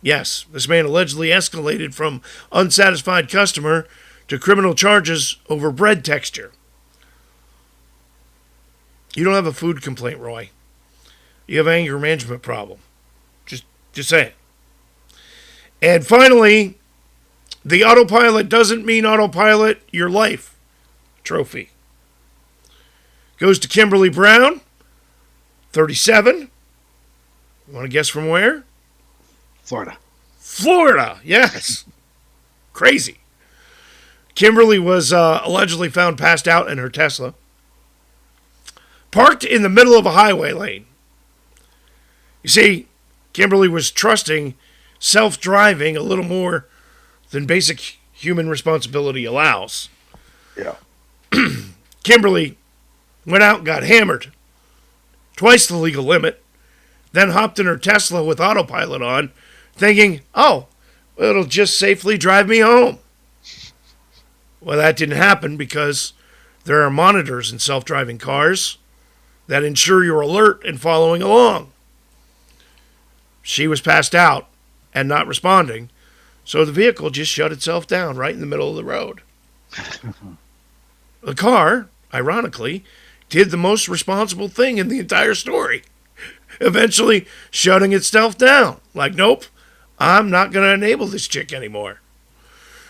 Speaker 4: Yes, this man allegedly escalated from unsatisfied customer to criminal charges over bread texture. You don't have a food complaint, Roy. You have an anger management problem. Just say it. And finally, the autopilot doesn't mean autopilot your life trophy goes to Kimberly Brown, 37. You want to guess from where? Florida, yes. Crazy. Kimberly was allegedly found passed out in her Tesla, parked in the middle of a highway lane. You see, Kimberly was trusting self-driving a little more than basic human responsibility allows.
Speaker 5: Yeah.
Speaker 4: Kimberly went out and got hammered twice the legal limit, then hopped in her Tesla with autopilot on, thinking, oh, it'll just safely drive me home. Well, that didn't happen because there are monitors in self-driving cars that ensure you're alert and following along. She was passed out and not responding, so the vehicle just shut itself down right in the middle of the road. The car, ironically, did the most responsible thing in the entire story, eventually shutting itself down. Like, nope, I'm not going to enable this chick anymore.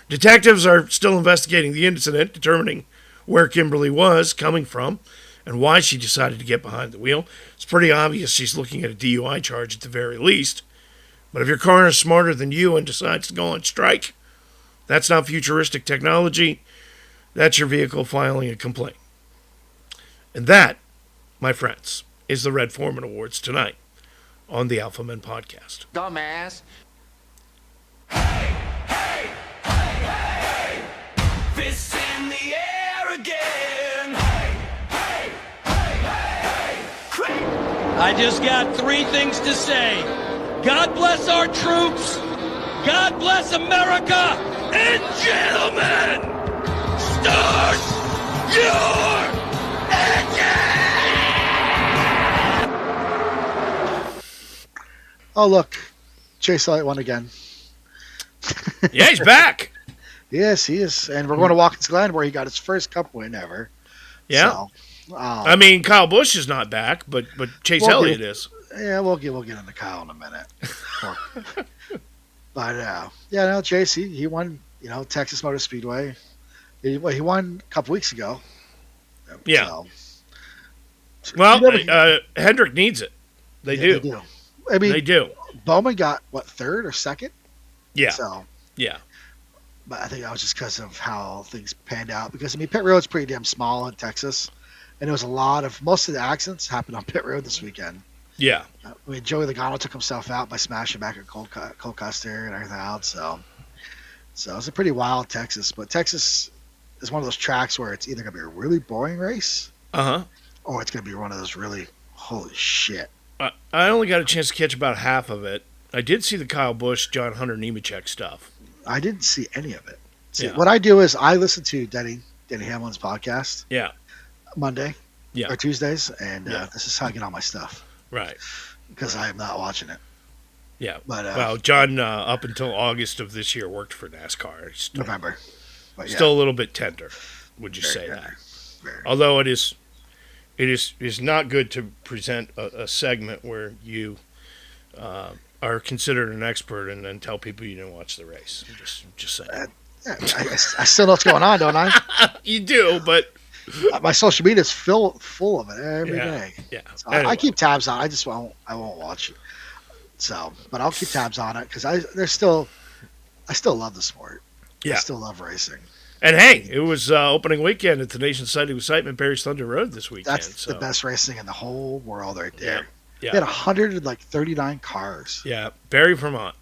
Speaker 4: Detectives are still investigating the incident, determining where Kimberly was coming from and why she decided to get behind the wheel. It's pretty obvious she's looking at a DUI charge at the very least. But if your car is smarter than you and decides to go on strike, that's not futuristic technology. That's your vehicle filing a complaint. And that, my friends, is the Red Foreman Awards tonight on the Alpha Men Podcast.
Speaker 3: Dumbass. Fists in the air again.
Speaker 8: I just got 3 things to say. God bless our troops. God bless America. And gentlemen, start your engine!
Speaker 5: Oh, look. Chase Elliott won again.
Speaker 4: Yeah, he's back.
Speaker 5: Yes, he is. And we're going to Watkins Glen where he got his first cup win ever.
Speaker 4: Yeah.
Speaker 5: So,
Speaker 4: I mean, Kyle Busch is not back, but Chase Elliott is.
Speaker 5: Yeah, we'll get into Kyle in a minute. But Chase, he won, Texas Motor Speedway. He won a couple weeks ago.
Speaker 4: Yeah.
Speaker 5: So,
Speaker 4: well, Hendrick needs it. They do.
Speaker 5: They do. I mean,
Speaker 4: they do.
Speaker 5: Bowman got third or second?
Speaker 4: Yeah.
Speaker 5: So
Speaker 4: yeah.
Speaker 5: But I think that was just because of how things panned out. Because pit road's pretty damn small in Texas, and there was most of the accidents happened on pit road this weekend.
Speaker 4: Yeah.
Speaker 5: Joey Logano took himself out by smashing back at Cole Custer and everything else. So it's a pretty wild Texas. But Texas is one of those tracks where it's either going to be a really boring race, or it's going to be one of those really holy shit.
Speaker 4: I only got a chance to catch about half of it. I did see the Kyle Busch, John Hunter Nemechek stuff.
Speaker 5: I didn't see any of it. See,
Speaker 4: Yeah.
Speaker 5: what I do is I listen to Denny Hamlin's podcast.
Speaker 4: Yeah.
Speaker 5: Monday.
Speaker 4: Yeah.
Speaker 5: Or Tuesdays, and this is how I get all my stuff.
Speaker 4: Right.
Speaker 5: Because I am not watching it.
Speaker 4: Yeah.
Speaker 5: But
Speaker 4: well, John, up until August of this year, worked for NASCAR.
Speaker 5: November. But
Speaker 4: still a little bit tender, would you say that?
Speaker 5: Very.
Speaker 4: Although it is not good to present a segment where you are considered an expert and then tell people you didn't watch the race. I'm just saying.
Speaker 5: I still know what's going on, don't I?
Speaker 4: You do, but
Speaker 5: my social media is full of it every day.
Speaker 4: Yeah.
Speaker 5: So
Speaker 4: Anyway.
Speaker 5: I keep tabs on it. I won't watch it. So, but I'll keep tabs on it because I still love the sport.
Speaker 4: Yeah.
Speaker 5: I still love racing.
Speaker 4: And hey, it was opening weekend at the Nation's Site of Excitement, Barry's Thunder Road this weekend.
Speaker 5: That's the best racing in the whole world right there.
Speaker 4: Yeah.
Speaker 5: They had 139 cars.
Speaker 4: Yeah, Barry, Vermont,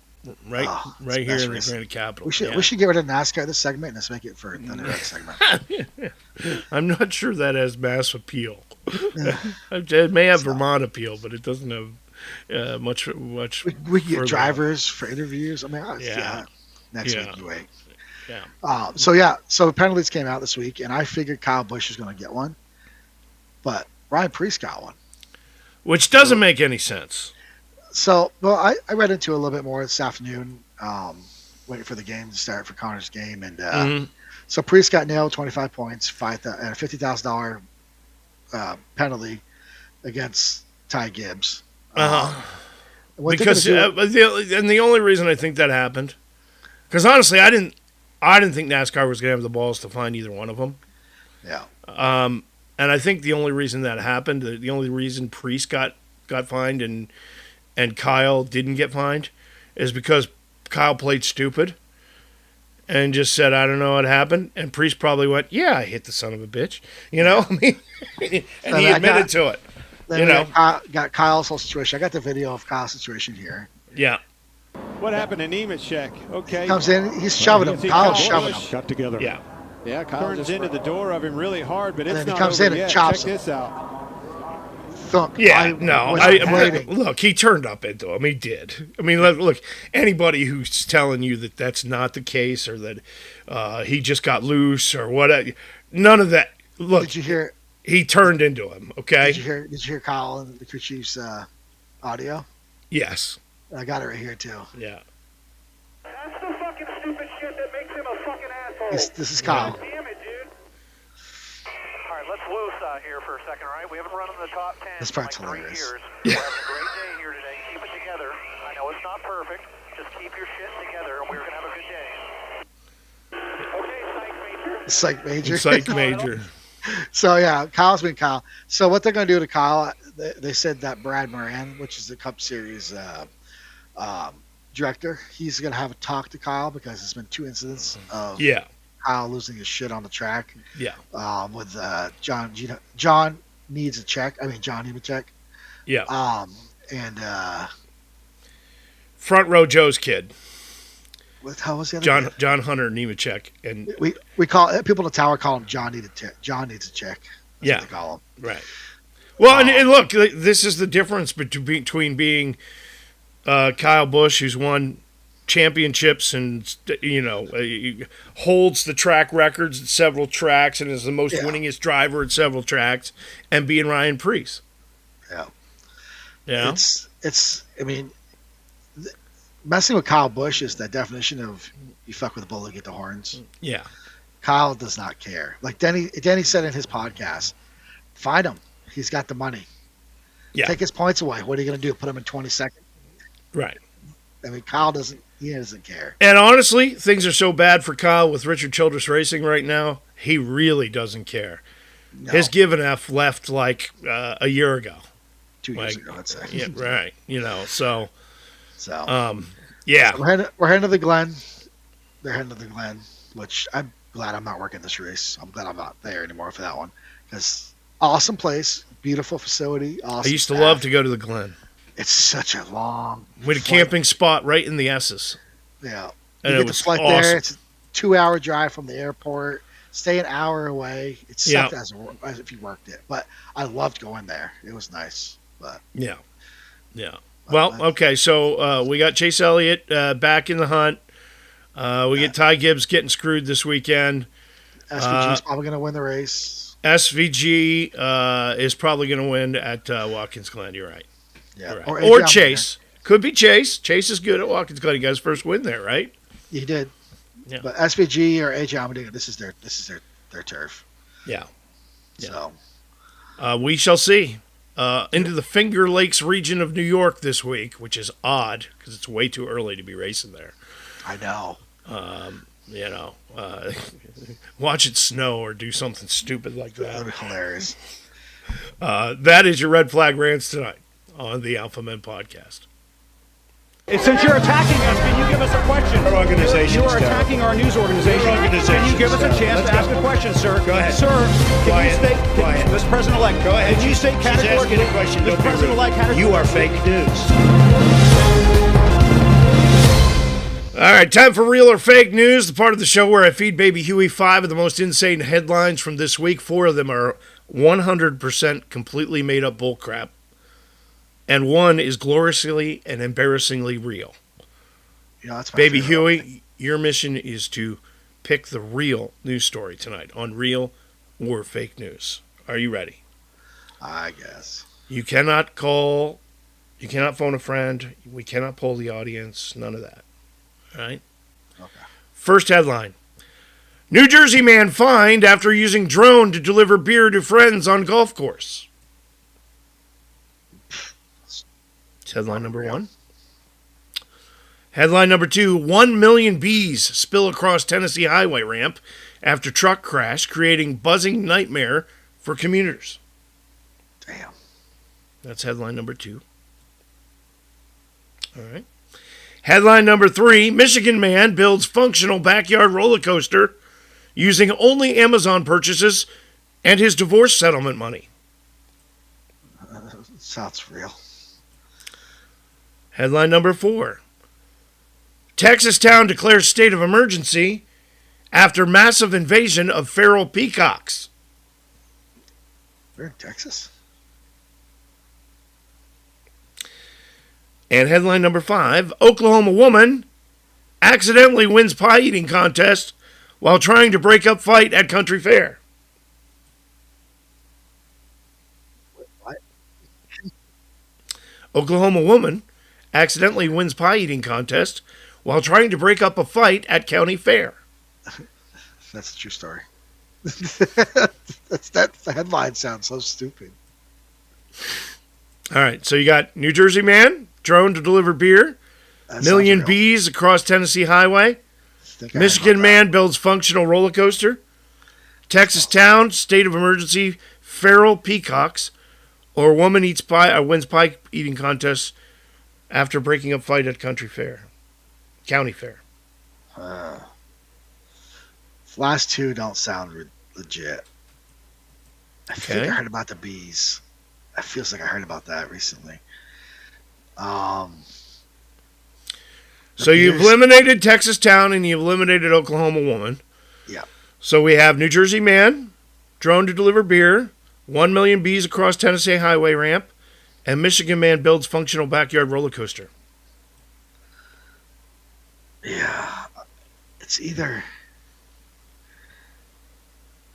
Speaker 4: right
Speaker 5: it's
Speaker 4: here
Speaker 5: best
Speaker 4: in the
Speaker 5: racing.
Speaker 4: Granite Capital.
Speaker 5: We should get rid of NASCAR this segment and let's make it for the next segment.
Speaker 4: I'm not sure that has mass appeal. It may have Vermont appeal, but it doesn't have much.
Speaker 5: We can get
Speaker 4: further.
Speaker 5: drivers for interviews. I mean, next week you wait.
Speaker 4: Yeah.
Speaker 5: So penalties came out this week, and I figured Kyle Busch was going to get one, but Ryan Preece got one.
Speaker 4: Which doesn't make any sense.
Speaker 5: So, well, I read into it a little bit more this afternoon, waiting for the game to start for Connor's game, and so Preece got nailed 25 points, and a $50,000 penalty against Ty Gibbs.
Speaker 4: Because the only reason I think that happened, because honestly, I didn't think NASCAR was going to have the balls to find either one of them.
Speaker 5: Yeah.
Speaker 4: And I think the only reason that happened, the only reason Preece got fined and Kyle didn't get fined, is because Kyle played stupid and just said, "I don't know what happened," and Preece probably went, "Yeah, I hit the son of a bitch," I mean, and he admitted to it.
Speaker 5: Then got Kyle's whole situation. I got the video of Kyle's situation here.
Speaker 4: Yeah.
Speaker 9: What happened to Nemechek? Okay.
Speaker 5: Comes in, he's shoving him. Kyle's shoving him.
Speaker 9: Got together.
Speaker 4: Yeah.
Speaker 9: Yeah, Kyle turns into the door of him really hard, but
Speaker 5: And
Speaker 9: it's
Speaker 5: then he
Speaker 9: not
Speaker 5: comes
Speaker 9: over
Speaker 5: in and
Speaker 9: yet.
Speaker 5: chops
Speaker 9: Check
Speaker 5: him.
Speaker 9: this out.
Speaker 5: him.
Speaker 4: Yeah, no.
Speaker 5: Waiting.
Speaker 4: Look, he turned up into him. He did. I mean, look, anybody who's telling you that that's not the case or that he just got loose or whatever, none of that. Look,
Speaker 5: Did you hear?
Speaker 4: He turned into him. Okay.
Speaker 5: Did you hear Kyle and the crew chief's audio?
Speaker 4: Yes.
Speaker 5: I got it right here too.
Speaker 4: Yeah.
Speaker 1: That's the fucking stupid shit that makes him a fucking asshole.
Speaker 5: This is Kyle.
Speaker 1: Damn it, dude. All right, let's loose here for a second, all right? We haven't run in the top 10
Speaker 5: This
Speaker 1: in
Speaker 5: part's
Speaker 1: like 3
Speaker 5: hilarious.
Speaker 1: years. We're having a great day here today. Keep it together. I know it's not perfect. Just keep your shit together, and we're going to have a good day. Okay, Psych Major.
Speaker 5: Psych Major.
Speaker 4: Psych major.
Speaker 5: So yeah, Kyle's been Kyle. So what they're going to do to Kyle? They said that Brad Moran, which is the Cup Series director, he's going to have a talk to Kyle because there's been 2 incidents of Kyle losing his shit on the track.
Speaker 4: Yeah.
Speaker 5: With John needs a check. I mean, John needs a check.
Speaker 4: Yeah.
Speaker 5: And
Speaker 4: Front Row Joe's kid.
Speaker 5: what the hell was the other
Speaker 4: John Hunter Nemechek, and
Speaker 5: we call people in the tower call him John needs a check. John needs a check. That's
Speaker 4: yeah,
Speaker 5: what they call him.
Speaker 4: Right. Well, and look, this is the difference between being Kyle Busch, who's won championships and holds the track records at several tracks and is the most winningest driver at several tracks, and being Ryan Preece.
Speaker 5: Yeah.
Speaker 4: Yeah.
Speaker 5: It's. I mean, messing with Kyle Busch is the definition of you fuck with a bull, you get the horns.
Speaker 4: Yeah.
Speaker 5: Kyle does not care. Like Denny said in his podcast, find him. He's got the money.
Speaker 4: Yeah.
Speaker 5: Take his points away. What are you going to do? Put him in 22nd?
Speaker 4: Right.
Speaker 5: I mean, Kyle doesn't care.
Speaker 4: And honestly, things are so bad for Kyle with Richard Childress Racing right now, he really doesn't care.
Speaker 5: No.
Speaker 4: His given F left like a year ago.
Speaker 5: 2 years ago, I'd say.
Speaker 4: Yeah, right. So
Speaker 5: yeah. We're heading to the Glen. They're heading to the Glen, which I'm glad I'm not working this race. I'm glad I'm not there anymore for that one. Because awesome place, beautiful facility. Awesome
Speaker 4: I used to
Speaker 5: staff.
Speaker 4: love to go to the Glen.
Speaker 5: It's such a long
Speaker 4: We had a camping spot right in the S's.
Speaker 5: Yeah.
Speaker 4: And
Speaker 5: you
Speaker 4: it
Speaker 5: get
Speaker 4: was
Speaker 5: the flight
Speaker 4: awesome.
Speaker 5: there. It's a 2-hour drive from the airport. Stay an hour away. It sucked as if you worked it. But I loved going there. It was nice. But
Speaker 4: Yeah. Well, okay, so we got Chase Elliott back in the hunt. We get Ty Gibbs getting screwed this weekend.
Speaker 5: SVG's probably going to win the race.
Speaker 4: SVG is probably going to win at Watkins Glen. You're right.
Speaker 5: Yeah.
Speaker 4: Right. Or Chase. Could be Chase. Chase is good at Watkins Glen. He got his first win there, right?
Speaker 5: He did.
Speaker 4: Yeah.
Speaker 5: But SVG or AJ Allmendinger, this is their turf.
Speaker 4: Yeah.
Speaker 5: So
Speaker 4: we shall see. Into the Finger Lakes region of New York this week, which is odd because it's way too early to be racing there.
Speaker 5: I know.
Speaker 4: Watch it snow or do something stupid like that.
Speaker 5: That'd be hilarious.
Speaker 4: That is your Red Flag Rants tonight on the Alpha Men Podcast.
Speaker 10: Since you're attacking us, can you give us a question?
Speaker 11: Our organization's
Speaker 10: You are attacking our news organization. Can you give us a chance to ask a question, sir?
Speaker 11: Go ahead.
Speaker 10: Sir, can you state, Mr. President-elect,
Speaker 11: Go ahead.
Speaker 10: can you state categorically,
Speaker 11: She's asking a question.
Speaker 10: Mr.
Speaker 11: Don't be rude.
Speaker 10: President-elect,
Speaker 11: You are fake news.
Speaker 4: All right, time for Real or Fake News, the part of the show where I feed Baby Huey 5 of the most insane headlines from this week. 4 of them are 100% completely made-up bullcrap, and 1 is gloriously and embarrassingly real.
Speaker 5: Yeah, that's my
Speaker 4: Baby
Speaker 5: favorite.
Speaker 4: Huey, your mission is to pick the real news story tonight on Real or Fake News. Are you ready?
Speaker 5: I guess.
Speaker 4: You cannot call, you cannot phone a friend, we cannot poll the audience, none of that. All right?
Speaker 5: Okay.
Speaker 4: First headline. New Jersey man fined after using drone to deliver beer to friends on golf course. It's headline number 1. Headline number 2. 1 million bees spill across Tennessee highway ramp after truck crash, creating buzzing nightmare for commuters.
Speaker 5: Damn.
Speaker 4: That's headline number 2. All right. Headline number 3. Michigan man builds functional backyard roller coaster using only Amazon purchases and his divorce settlement money.
Speaker 5: Sounds real.
Speaker 4: Headline number 4. Texas town declares state of emergency after massive invasion of feral peacocks.
Speaker 5: We're in Texas.
Speaker 4: And headline number 5, Oklahoma woman accidentally wins pie eating contest while trying to break up fight at country fair.
Speaker 5: What?
Speaker 4: Oklahoma woman accidentally wins pie eating contest while trying to break up a fight at county fair.
Speaker 5: That's a true story. The headline sounds so stupid.
Speaker 4: All right, so you got New Jersey man drone to deliver beer,
Speaker 5: That
Speaker 4: million
Speaker 5: sounds real.
Speaker 4: bees across Tennessee highway,
Speaker 5: Think I heard
Speaker 4: Michigan
Speaker 5: about
Speaker 4: man builds functional roller coaster, Texas town state of emergency feral peacocks, or woman eats pie wins pie eating contest after breaking up fight at county fair.
Speaker 5: Last two don't sound legit. I think
Speaker 4: Okay.
Speaker 5: I heard about the bees. It feels like I heard about that recently.
Speaker 4: So you've
Speaker 5: beers-
Speaker 4: eliminated Texas town and you've eliminated Oklahoma woman.
Speaker 5: Yeah.
Speaker 4: So we have New Jersey man, drone to deliver beer, 1 million bees across Tennessee highway ramp, and Michigan man builds functional backyard roller coaster.
Speaker 5: Yeah. It's either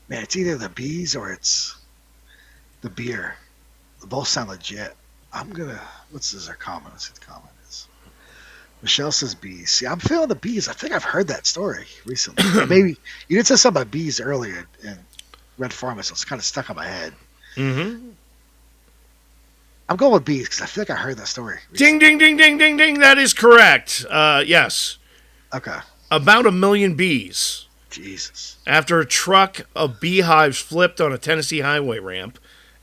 Speaker 5: the bees or it's the beer. They both sound legit. What's our comment? Let's see what the comment is. Michelle says bees. See, I'm feeling the bees. I think I've heard that story recently. Maybe you did say something about bees earlier in Red Farmer, so it's kind of stuck in my head.
Speaker 4: Mm-hmm.
Speaker 5: I'm going with bees because I feel like I heard that story
Speaker 4: Ding,
Speaker 5: recently.
Speaker 4: ding, ding, ding, ding, ding. That is correct. Yes.
Speaker 5: Okay.
Speaker 4: About 1 million bees.
Speaker 5: Jesus.
Speaker 4: After a truck of beehives flipped on a Tennessee highway ramp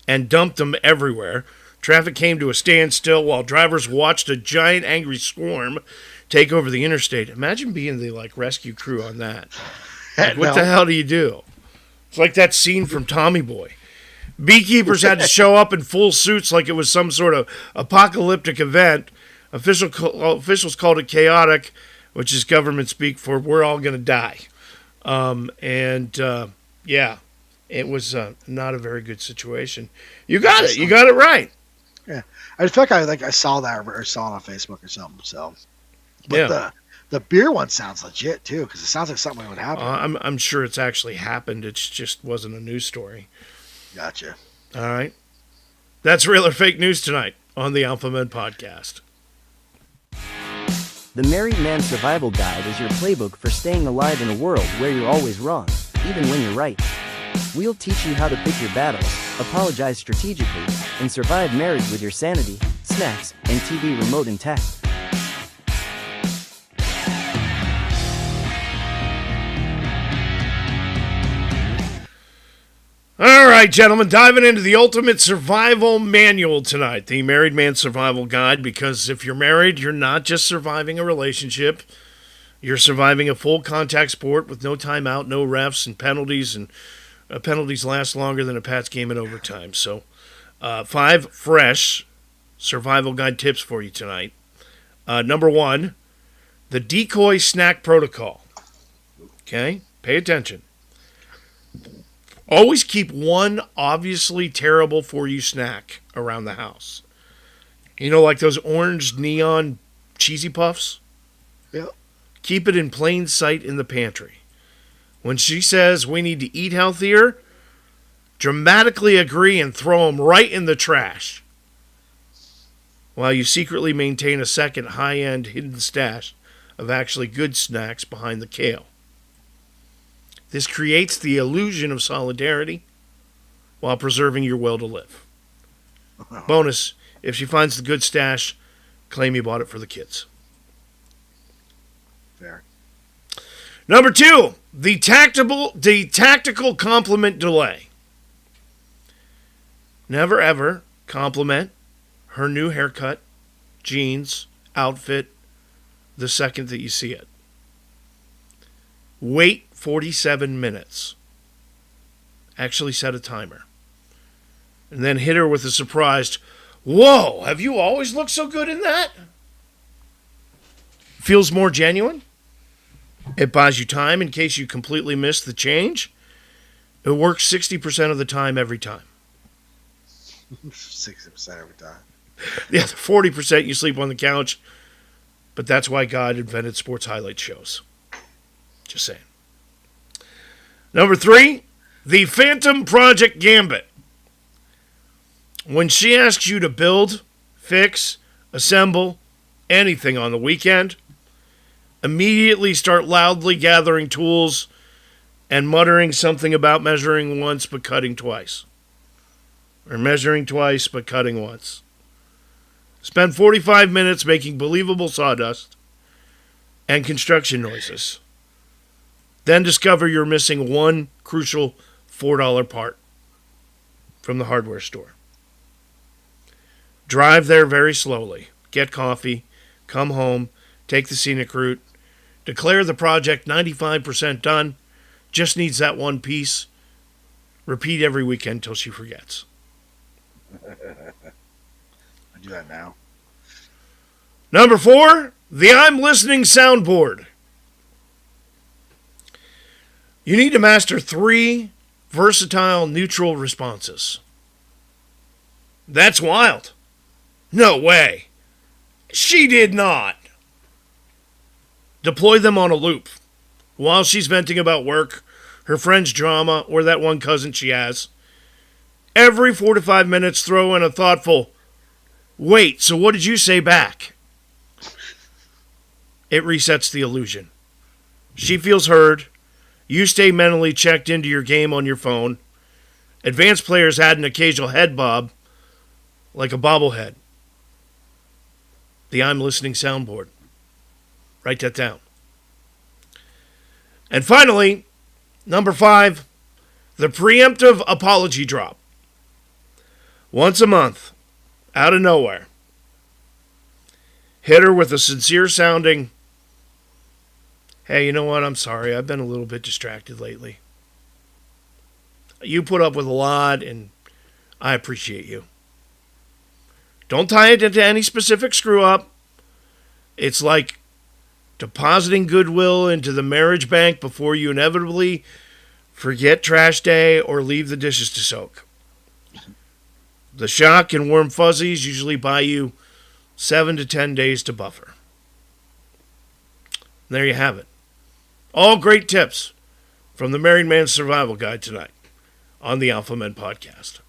Speaker 4: and dumped them everywhere, traffic came to a standstill while drivers watched a giant angry swarm take over the interstate. Imagine being the rescue crew on that. What the hell do you do? It's like that scene from Tommy Boy. Beekeepers had to show up in full suits like it was some sort of apocalyptic event. Officials called it chaotic, which is government speak for we're all going to die. Yeah, it was not a very good situation. You got it. You got it right.
Speaker 5: Yeah. I feel like I saw that or saw it on Facebook or something. So, but
Speaker 4: Yeah.
Speaker 5: the beer one sounds legit too because it sounds like something that would happen.
Speaker 4: I'm sure it's actually happened. It just wasn't a news story.
Speaker 5: Gotcha.
Speaker 4: All right. That's real or fake news tonight on the Alpha Men Podcast.
Speaker 7: The Married Man Survival Guide is your playbook for staying alive in a world where you're always wrong, even when you're right. We'll teach you how to pick your battles, apologize strategically, and survive marriage with your sanity, snacks, and TV remote intact.
Speaker 4: All right, gentlemen, diving into the ultimate survival manual tonight, the Married Man Survival Guide, because if you're married, you're not just surviving a relationship, you're surviving a full contact sport with no timeout, no refs, and penalties, and penalties last longer than a Pats game in overtime. So 5 fresh survival guide tips for you tonight. Number 1, the decoy snack protocol. Okay, pay attention. Always keep one obviously terrible for you snack around the house. You know, like those orange neon cheesy puffs?
Speaker 5: Yep.
Speaker 4: Keep it in plain sight in the pantry. When she says we need to eat healthier, dramatically agree and throw them right in the trash, while you secretly maintain a second high-end hidden stash of actually good snacks behind the kale. This creates the illusion of solidarity while preserving your will to live. Bonus, if she finds the good stash, claim you bought it for the kids.
Speaker 5: Fair.
Speaker 4: Number 2, the tactical compliment delay. Never ever compliment her new haircut, jeans, outfit the second that you see it. Wait 47 minutes. Actually set a timer. And then hit her with a surprised, "Whoa, have you always looked so good in that?" Feels more genuine. It buys you time in case you completely miss the change. It works 60% of the time every time.
Speaker 5: 60% every time.
Speaker 4: The other 40% you sleep on the couch. But that's why God invented sports highlight shows. Just saying. Number 3, the Phantom Project Gambit. When she asks you to build, fix, assemble anything on the weekend, immediately start loudly gathering tools and muttering something about measuring once but cutting twice. Or measuring twice but cutting once. Spend 45 minutes making believable sawdust and construction noises. Then discover you're missing one crucial $4 part from the hardware store. Drive there very slowly. Get coffee. Come home. Take the scenic route. Declare the project 95% done. Just needs that one piece. Repeat every weekend till she forgets.
Speaker 5: I do that now.
Speaker 4: Number 4, the I'm listening soundboard. You need to master 3 versatile neutral responses. That's wild. No way. She did not. Deploy them on a loop. While she's venting about work, her friend's drama, or that one cousin she has. Every 4 to 5 minutes, throw in a thoughtful, wait, so what did you say back? It resets the illusion. She feels heard. You stay mentally checked into your game on your phone. Advanced players add an occasional head bob, like a bobblehead. The I'm listening soundboard. Write that down. And finally, number 5, the preemptive apology drop. Once a month, out of nowhere, hit her with a sincere sounding, hey, you know what? I'm sorry. I've been a little bit distracted lately. You put up with a lot, and I appreciate you. Don't tie it into any specific screw-up. It's like depositing goodwill into the marriage bank before you inevitably forget trash day or leave the dishes to soak. The shock and warm fuzzies usually buy you 7 to 10 days to buffer. There you have it. All great tips from the Married Man's Survival Guide tonight on the Alpha Men Podcast.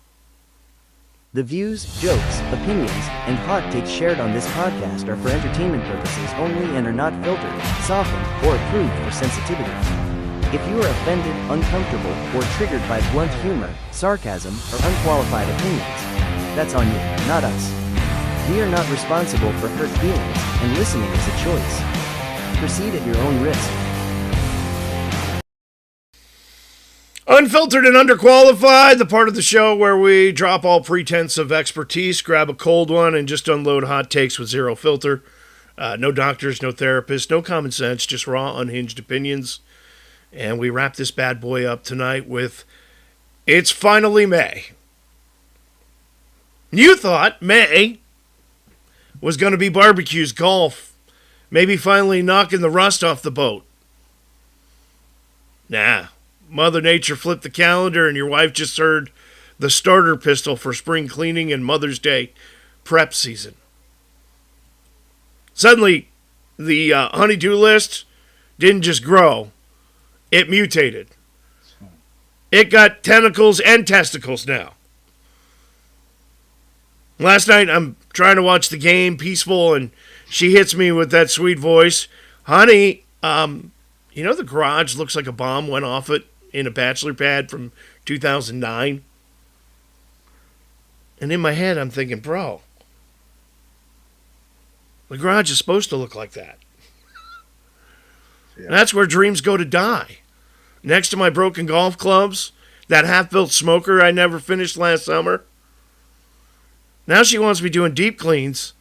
Speaker 7: The views, jokes, opinions, and hot takes shared on this podcast are for entertainment purposes only and are not filtered, softened, or approved for sensitivity. If you are offended, uncomfortable, or triggered by blunt humor, sarcasm, or unqualified opinions, that's on you, not us. We are not responsible for hurt feelings, and listening is a choice. Proceed at your own risk.
Speaker 4: Unfiltered and underqualified, the part of the show where we drop all pretense of expertise, grab a cold one, and just unload hot takes with zero filter. No doctors, no therapists, no common sense, just raw, unhinged opinions. And we wrap this bad boy up tonight with, it's finally May. You thought May was going to be barbecues, golf, maybe finally knocking the rust off the boat. Nah. Mother Nature flipped the calendar and your wife just heard the starter pistol for spring cleaning and Mother's Day prep season. Suddenly, the honey-do list didn't just grow, it mutated. It got tentacles and testicles now. Last night, I'm trying to watch the game, peaceful, and she hits me with that sweet voice. Honey, you know the garage looks like a bomb went off it in a bachelor pad from 2009? And in my head, I'm thinking, bro, the garage is supposed to look like that. Yeah. And that's where dreams go to die. Next to my broken golf clubs, that half-built smoker I never finished last summer. Now she wants me doing deep cleans.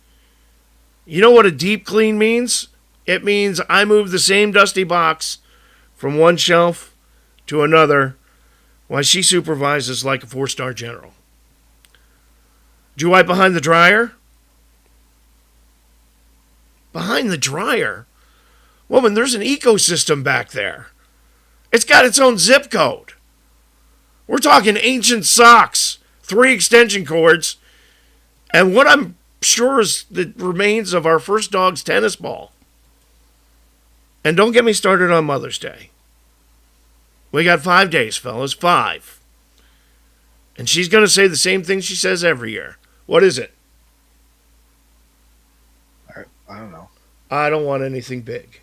Speaker 4: You know what a deep clean means? It means I move the same dusty box from one shelf to another while she supervises like a 4-star general. Do you wipe behind the dryer? Behind the dryer? Woman, there's an ecosystem back there. It's got its own zip code. We're talking ancient socks, 3 extension cords, and what I'm sure as the remains of our first dog's tennis ball. And don't get me started on Mother's Day. We got 5 days, fellas, 5. And she's going to say the same thing she says every year. What is it?
Speaker 5: I don't know.
Speaker 4: I don't want anything big.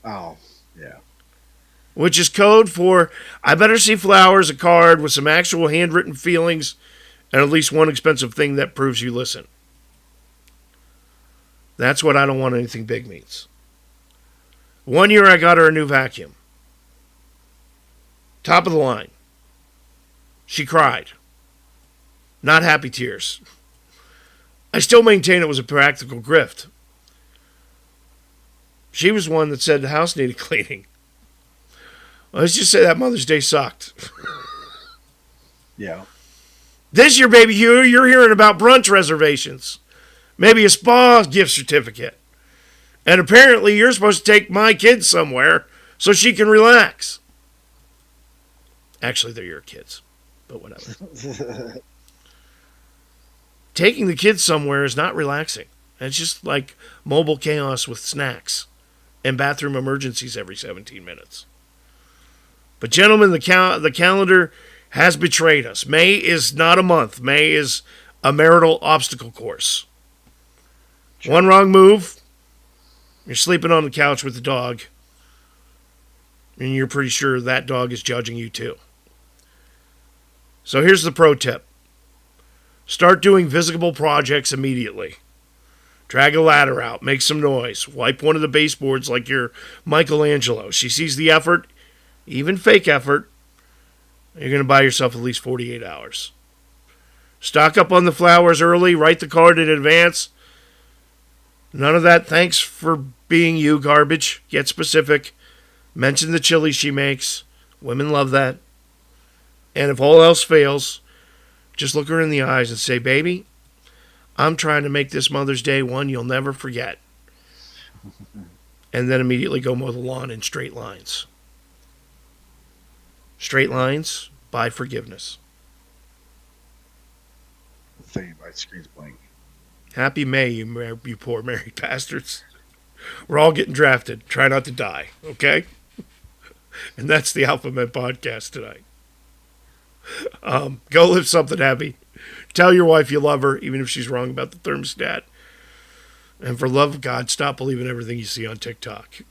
Speaker 5: Oh, yeah.
Speaker 4: Which is code for, I better see flowers, a card with some actual handwritten feelings, and at least one expensive thing that proves you listen. That's what I don't want anything big means. 1 year I got her a new vacuum. Top of the line. She cried. Not happy tears. I still maintain it was a practical grift. She was one that said the house needed cleaning. Let's just say that Mother's Day sucked.
Speaker 5: Yeah.
Speaker 4: This year, baby, you're hearing about brunch reservations. Maybe a spa gift certificate. And apparently you're supposed to take my kids somewhere so she can relax. Actually, they're your kids, but whatever. Taking the kids somewhere is not relaxing. It's just like mobile chaos with snacks and bathroom emergencies every 17 minutes. But gentlemen, the calendar has betrayed us. May is not a month. May is a marital obstacle course. Sure. One wrong move, you're sleeping on the couch with the dog, and you're pretty sure that dog is judging you too. So here's the pro tip. Start doing visible projects immediately. Drag a ladder out, make some noise, wipe one of the baseboards like you're Michelangelo. She sees the effort, even fake effort, you're going to buy yourself at least 48 hours. Stock up on the flowers early, write the card in advance. None of that thanks for being you garbage. Get specific. Mention the chili she makes. Women love that. And if all else fails, just look her in the eyes and say, baby, I'm trying to make this Mother's Day one you'll never forget. And then immediately go mow the lawn in straight lines. Straight lines, buy forgiveness.
Speaker 5: Thinking my screen's blank.
Speaker 4: Happy May, you poor married bastards. We're all getting drafted. Try not to die, okay? And that's the Alpha Men podcast tonight. Go live something happy. Tell your wife you love her, even if she's wrong about the thermostat. And for love of God, stop believing everything you see on TikTok.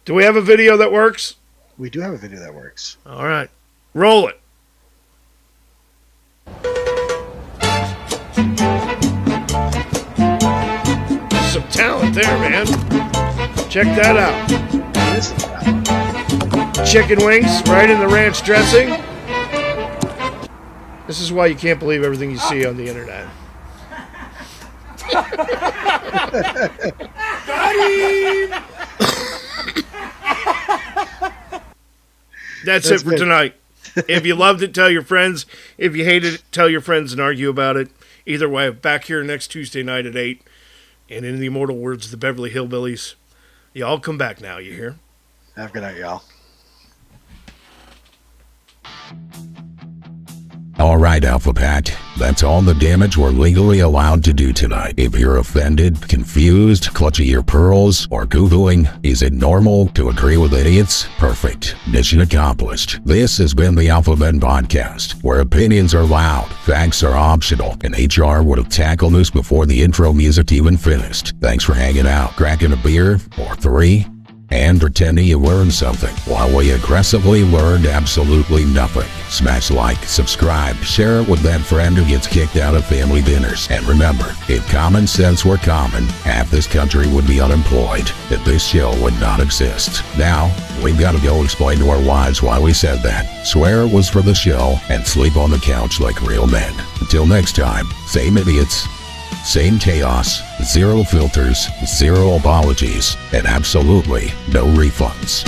Speaker 4: Do we have a video that works?
Speaker 5: We do have a video that works.
Speaker 4: All right. Roll it. Some talent there, man. Check that out. Chicken wings right in the ranch dressing. This is why you can't believe everything you see on the internet. That's it for
Speaker 5: good.
Speaker 4: tonight. If you loved it, tell your friends. If you hated it, tell your friends and argue about it. Either way, back here next Tuesday night at 8. And in the immortal words of the Beverly Hillbillies, y'all come back now, you hear?
Speaker 5: Have a good night, y'all.
Speaker 6: All right, Alpha Pack, that's all the damage we're legally allowed to do tonight. If you're offended, confused, clutching your pearls, or Googling, is it normal to agree with idiots? Perfect. Mission accomplished. This has been the Alpha Men Podcast, where opinions are loud, facts are optional, and HR would have tackled this before the intro music even finished. Thanks for hanging out, cracking a beer, or 3, and pretending you learned something while we aggressively learned absolutely nothing. Smash like, subscribe, share it with that friend who gets kicked out of family dinners. And remember, if common sense were common, half this country would be unemployed, and this show would not exist. Now, we've got to go explain to our wives why we said that, swear it was for the show, and sleep on the couch like real men. Until next time, same idiots, same chaos, 0 filters, 0 apologies, and absolutely no refunds.